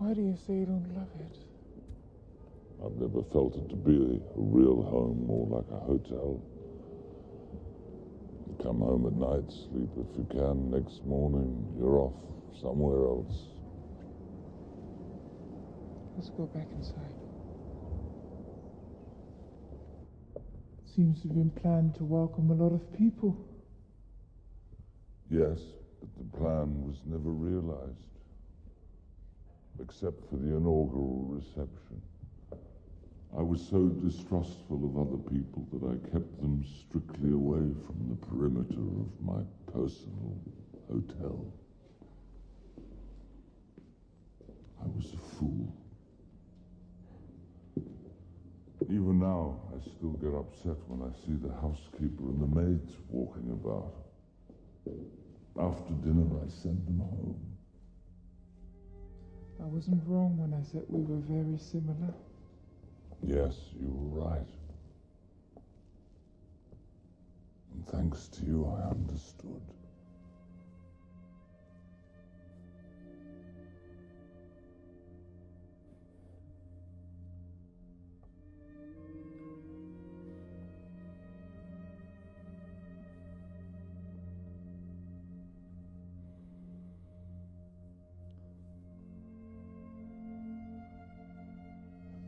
Why do you say you don't love it? I've never felt it to be a real home, more like a hotel. You come home at night, sleep if you can, next morning you're off somewhere else. Let's go back inside. Seems to have been planned to welcome a lot of people. Yes, but the plan was never realized. Except for the inaugural reception. I was so distrustful of other people that I kept them strictly away from the perimeter of my personal hotel. I was a fool. Even now, I still get upset when I see the housekeeper and the maids walking about. After dinner, I send them home. I wasn't wrong when I said we were very similar. Yes, you were right. And thanks to you, I understood.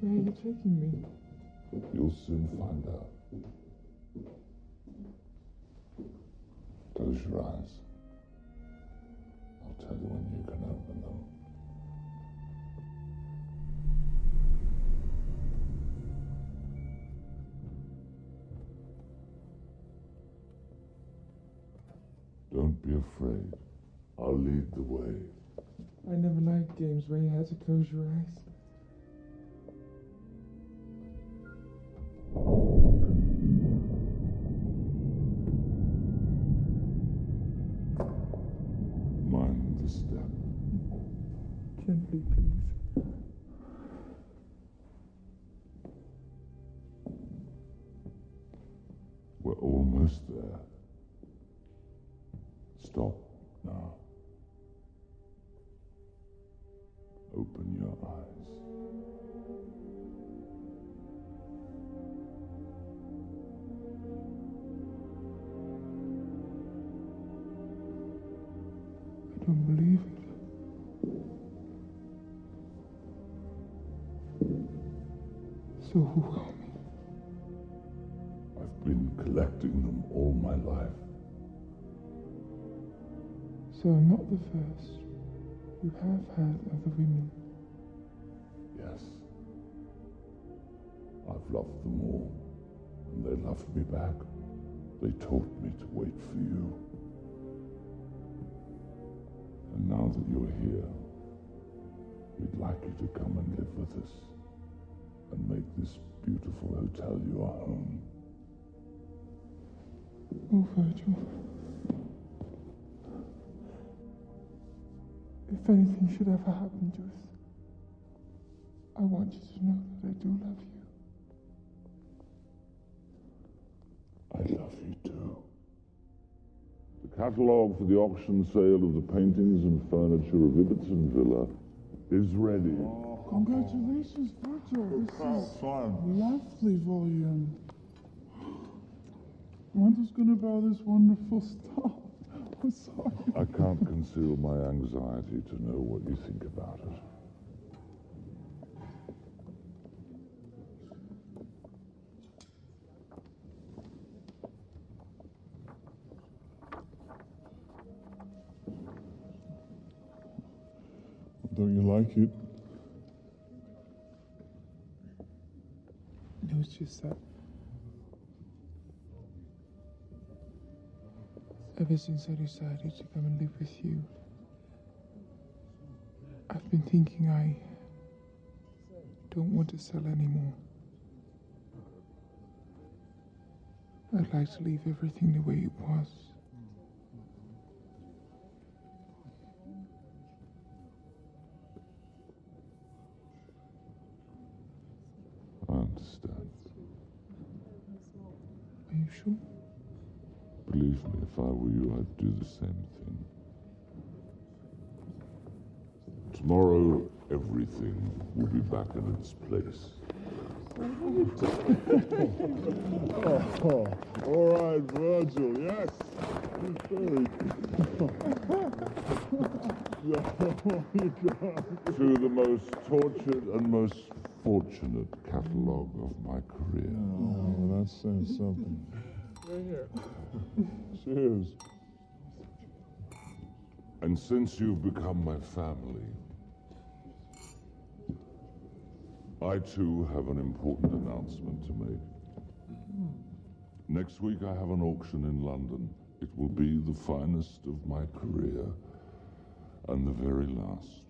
Where are you taking me? You'll soon find out. Close your eyes. I'll tell you when you can open them. Don't be afraid. I'll lead the way. I never liked games where you had to close your eyes. Mind the step. Gently, please. We're almost there. Stop now. Open your eyes. I don't believe it. So overwhelming. I've been collecting them all my life. So I'm not the first. You have had other women. Yes. I've loved them all, and they loved me back. They taught me to wait for you. And now that you're here, we'd like you to come and live with us and make this beautiful hotel your home. Oh, Virgil. If anything should ever happen to us, I want you to know that I do love you. I love you too. The catalogue for the auction sale of the paintings and furniture of Ibbotson Villa is ready. Congratulations, Virgil. This is a lovely volume. When was going to buy this wonderful stuff? I'm sorry. I can't conceal my anxiety to know what you think about it. Don't you like it? No, it's just that ever since I decided to come and live with you, I've been thinking I don't want to sell anymore. I'd like to leave everything the way it was. I understand. Are you sure? Believe me, if I were you, I'd do the same thing. Tomorrow, everything will be back in its place. All right, Virgil, yes. Very To the most tortured and most fortunate catalogue of my career. Oh, that says something. Cheers. And since you've become my family, I too have an important announcement to make. Next week I have an auction in London. It will be the finest of my career and the very last.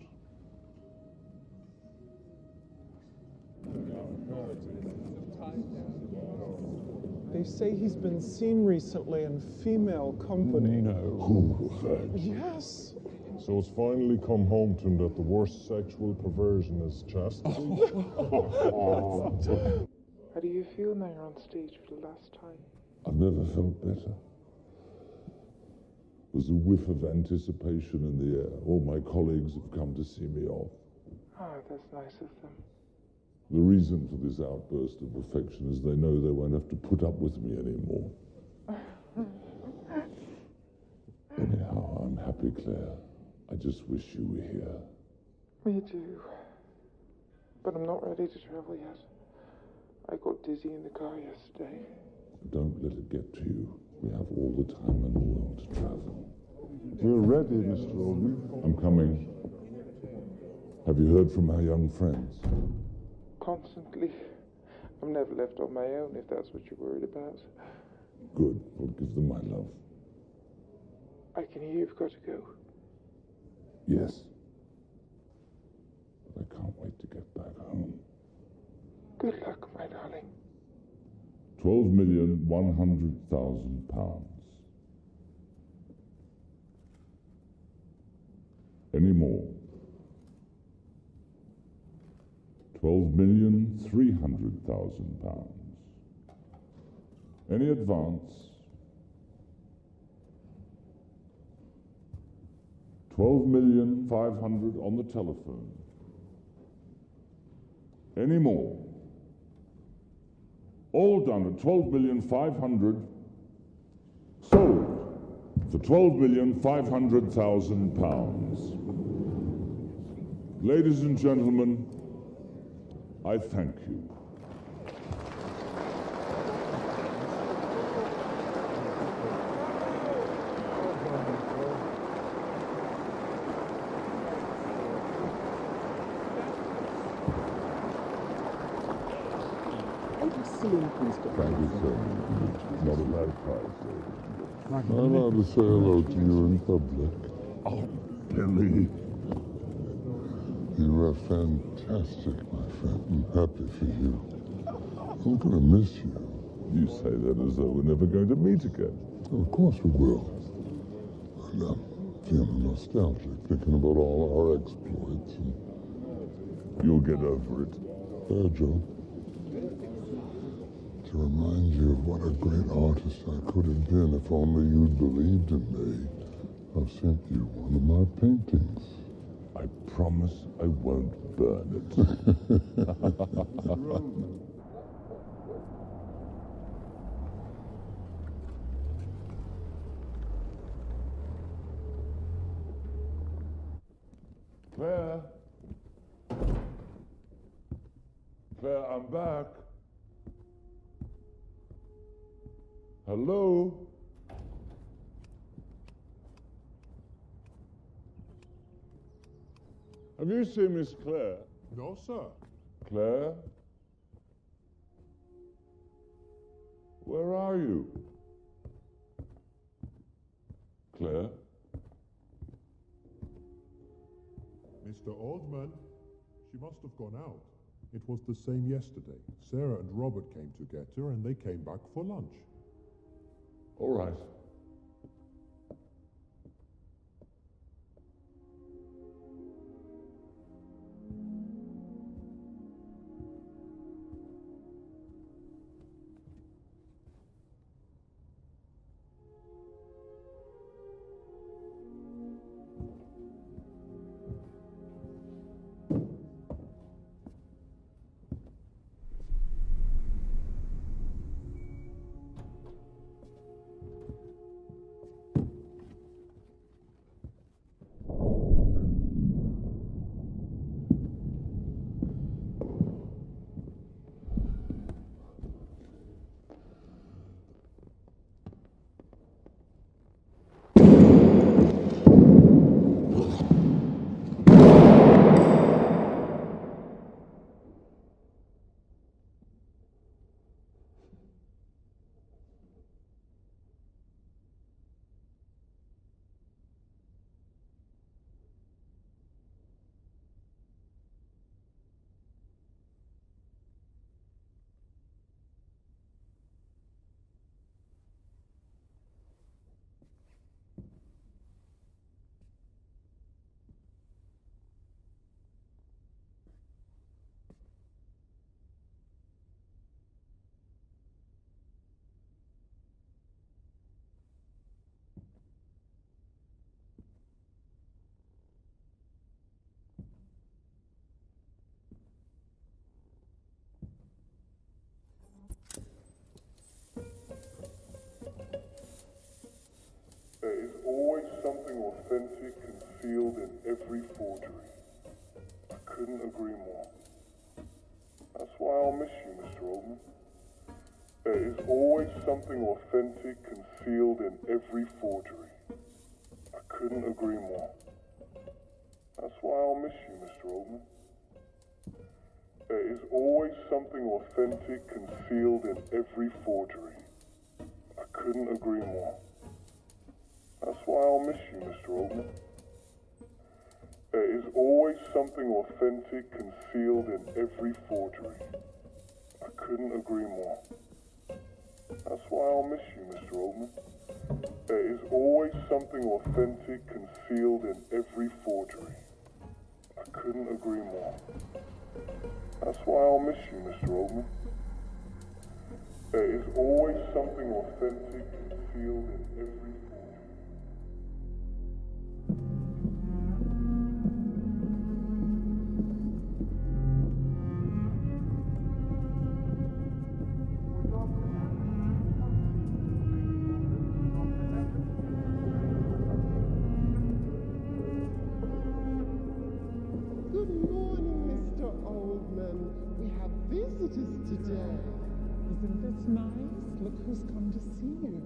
They say he's been seen recently in female company. No. Yes. So it's finally come home to him that the worst sexual perversion is chastity. How do you feel now you're on stage for the last time? I've never felt better. There's a whiff of anticipation in the air. All my colleagues have come to see me off. Ah, that's nice of them. The reason for this outburst of affection is they know they won't have to put up with me anymore. Anyhow, I'm happy, Claire. I just wish you were here. Me too. But I'm not ready to travel yet. I got dizzy in the car yesterday. Don't let it get to you. We have all the time in the world to travel. We're ready, Mr. Oldman. I'm coming. Have you heard from our young friends? Constantly. I'm never left on my own, if that's what you're worried about. Good. Well, give them my love. I can hear you've got to go. Yes. But I can't wait to get back home. Good luck, my darling. £12,100,000. Any more? £12,300,000. Any advance? 12,500,000 on the telephone. Any more? All done at 12,500,000. Sold for £12,500,000. Ladies and gentlemen, I thank you. Thank you, sir. Not a bad price, sir. I'm allowed to say hello to you in public. Oh, Billy. You are fantastic, my friend. I'm happy for you. I'm going to miss you. You say that as though we're never going to meet again. Of course we will. And I'm feeling nostalgic, thinking about all our exploits. And you'll get over it. Virgil, to remind you of what a great artist I could have been if only you'd believed in me, I've sent you one of my paintings. I promise I won't burn it. Claire? Claire, I'm back. Hello? Have you seen Miss Claire? No, sir. Claire? Where are you? Claire? Mr. Oldman, she must have gone out. It was the same yesterday. Sarah and Robert came to get her, and they came back for lunch. All right. something authentic concealed in every forgery. I couldn't agree more. That's why I'll miss you, Mr. Oldman. There is always something authentic concealed in every forgery. I couldn't agree more. That's why I'll miss you, Mr. Oldman. There is always something authentic concealed in every forgery. I couldn't agree more. That's why I'll miss you, Mr. Oldman. There is always something authentic concealed in every forgery. I couldn't agree more. That's why I'll miss you, Mr. Oldman. There is always something authentic concealed in every forgery. I couldn't agree more. That's why I'll miss you, Mr. Oldman. There is always something authentic concealed in every forgery. Good morning, Mr. Oldman. We have visitors today. Isn't this nice? Look who's come to see you.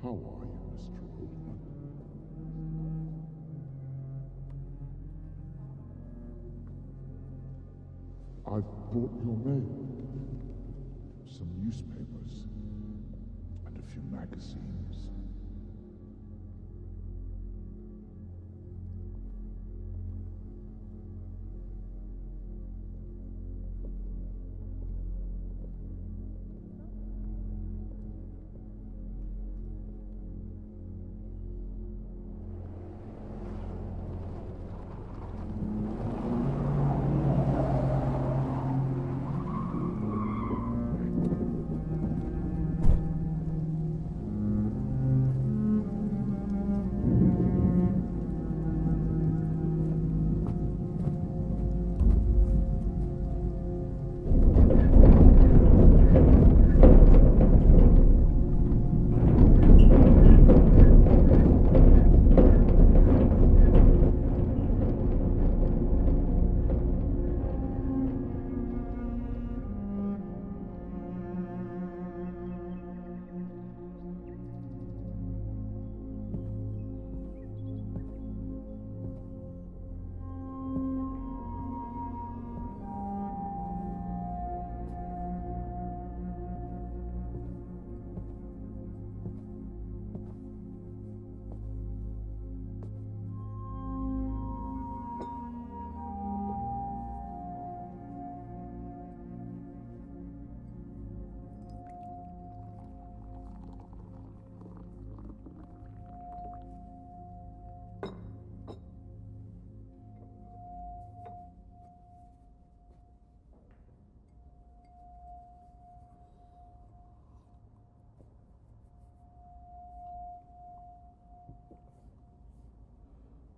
How are you, Mr. Oldman? I've brought your mail. Some newspapers and a few magazines.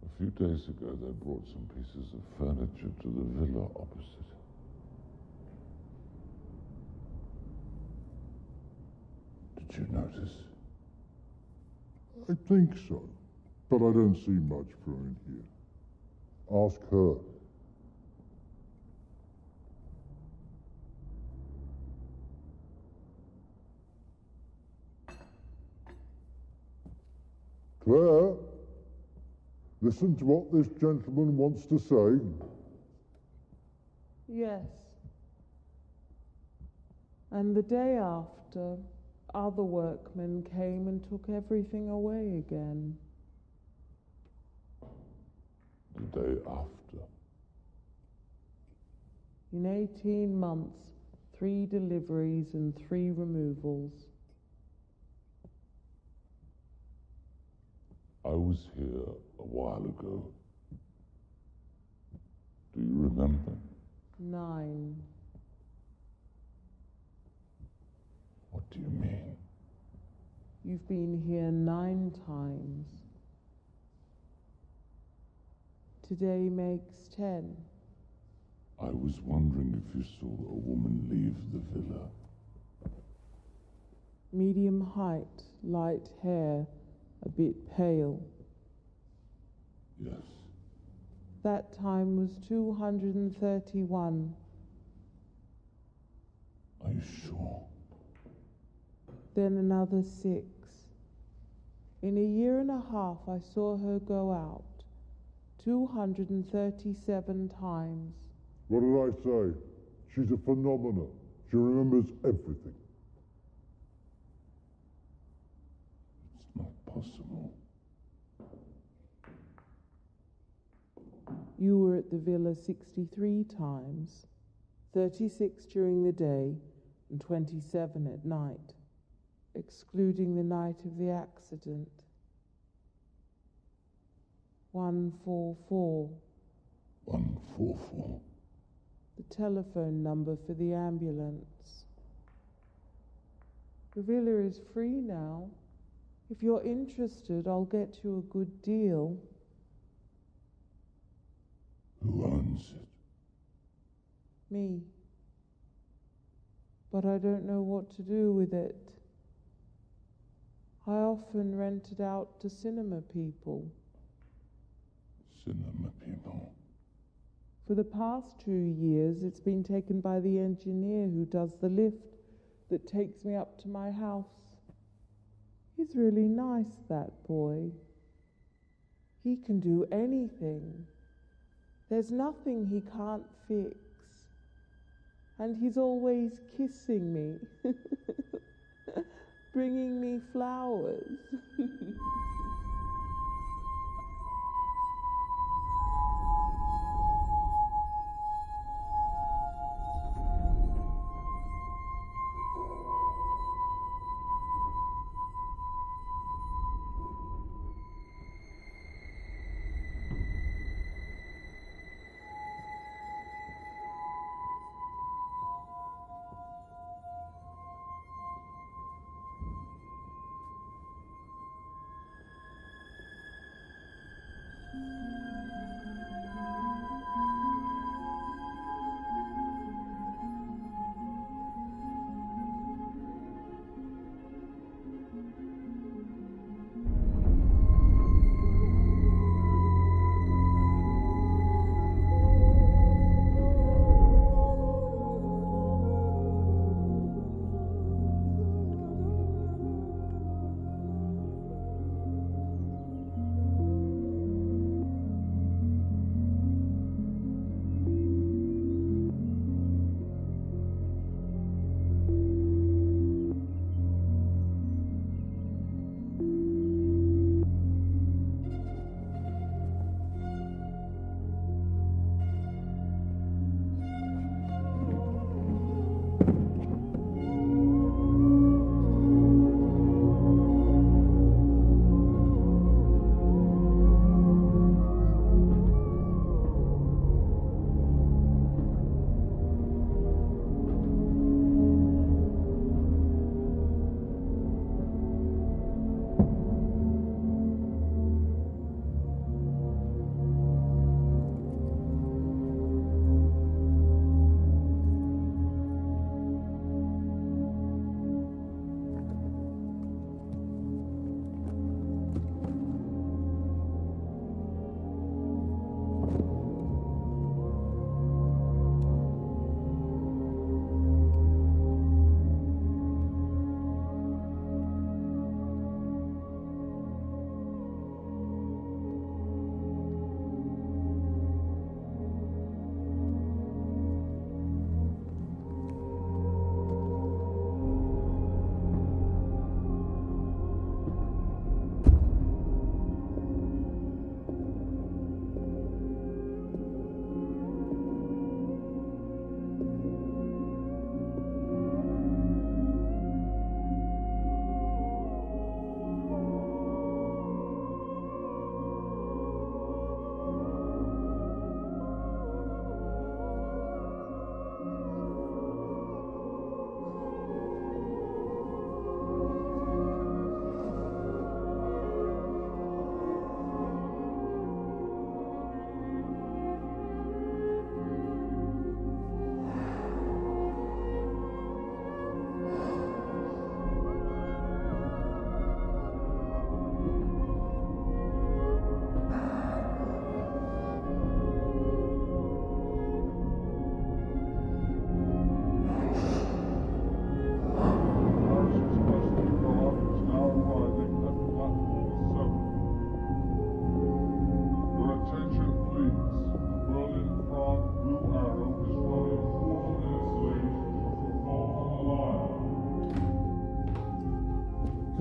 A few days ago, they brought some pieces of furniture to the villa opposite. Did you notice? I think so, but I don't see much growing here. Ask her. Claire, listen to what this gentleman wants to say. Yes. And the day after, other workmen came and took everything away again. The day after. In 18 months, 3 deliveries and 3 removals. I was here a while ago. Do you remember? 9. What do you mean? You've been here 9 times. Today makes 10. I was wondering if you saw a woman leave the villa. Medium height, light hair, a bit pale. Yes. That time was 231. Are you sure? Then another 6. In a year and a half, I saw her go out 237 times. What did I say? She's a phenomenon. She remembers everything. It's not possible. You were at the villa 63 times, 36 during the day and 27 at night, excluding the night of the accident. 144. 144. The telephone number for the ambulance. The villa is free now. If you're interested, I'll get you a good deal. Who owns it? Me. But I don't know what to do with it. I often rent it out to cinema people. Cinema people? For the past 2 years, it's been taken by the engineer who does the lift that takes me up to my house. He's really nice, that boy. He can do anything. There's nothing he can't fix. And he's always kissing me, bringing me flowers.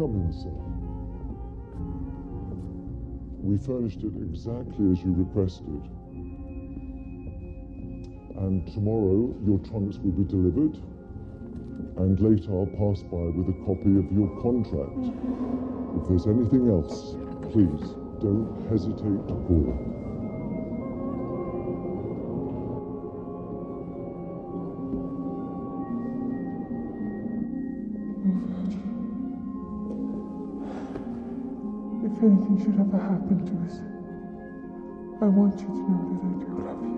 Come in, sir. We furnished it exactly as you requested. And tomorrow your trunks will be delivered. And later I'll pass by with a copy of your contract. If there's anything else, please don't hesitate to call. If anything should ever happen to us, I want you to know that I do love you.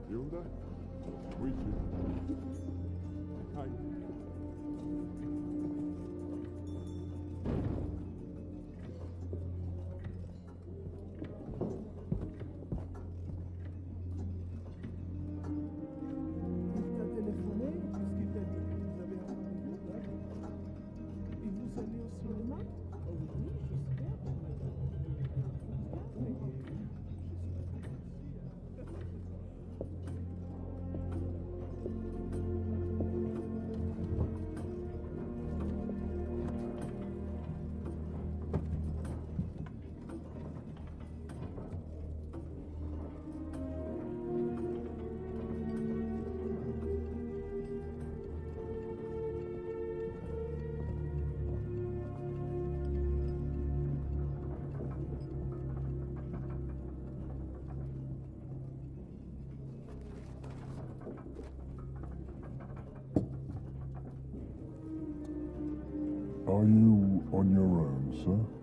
Hilda? With you. Hi. Are you on your own, sir?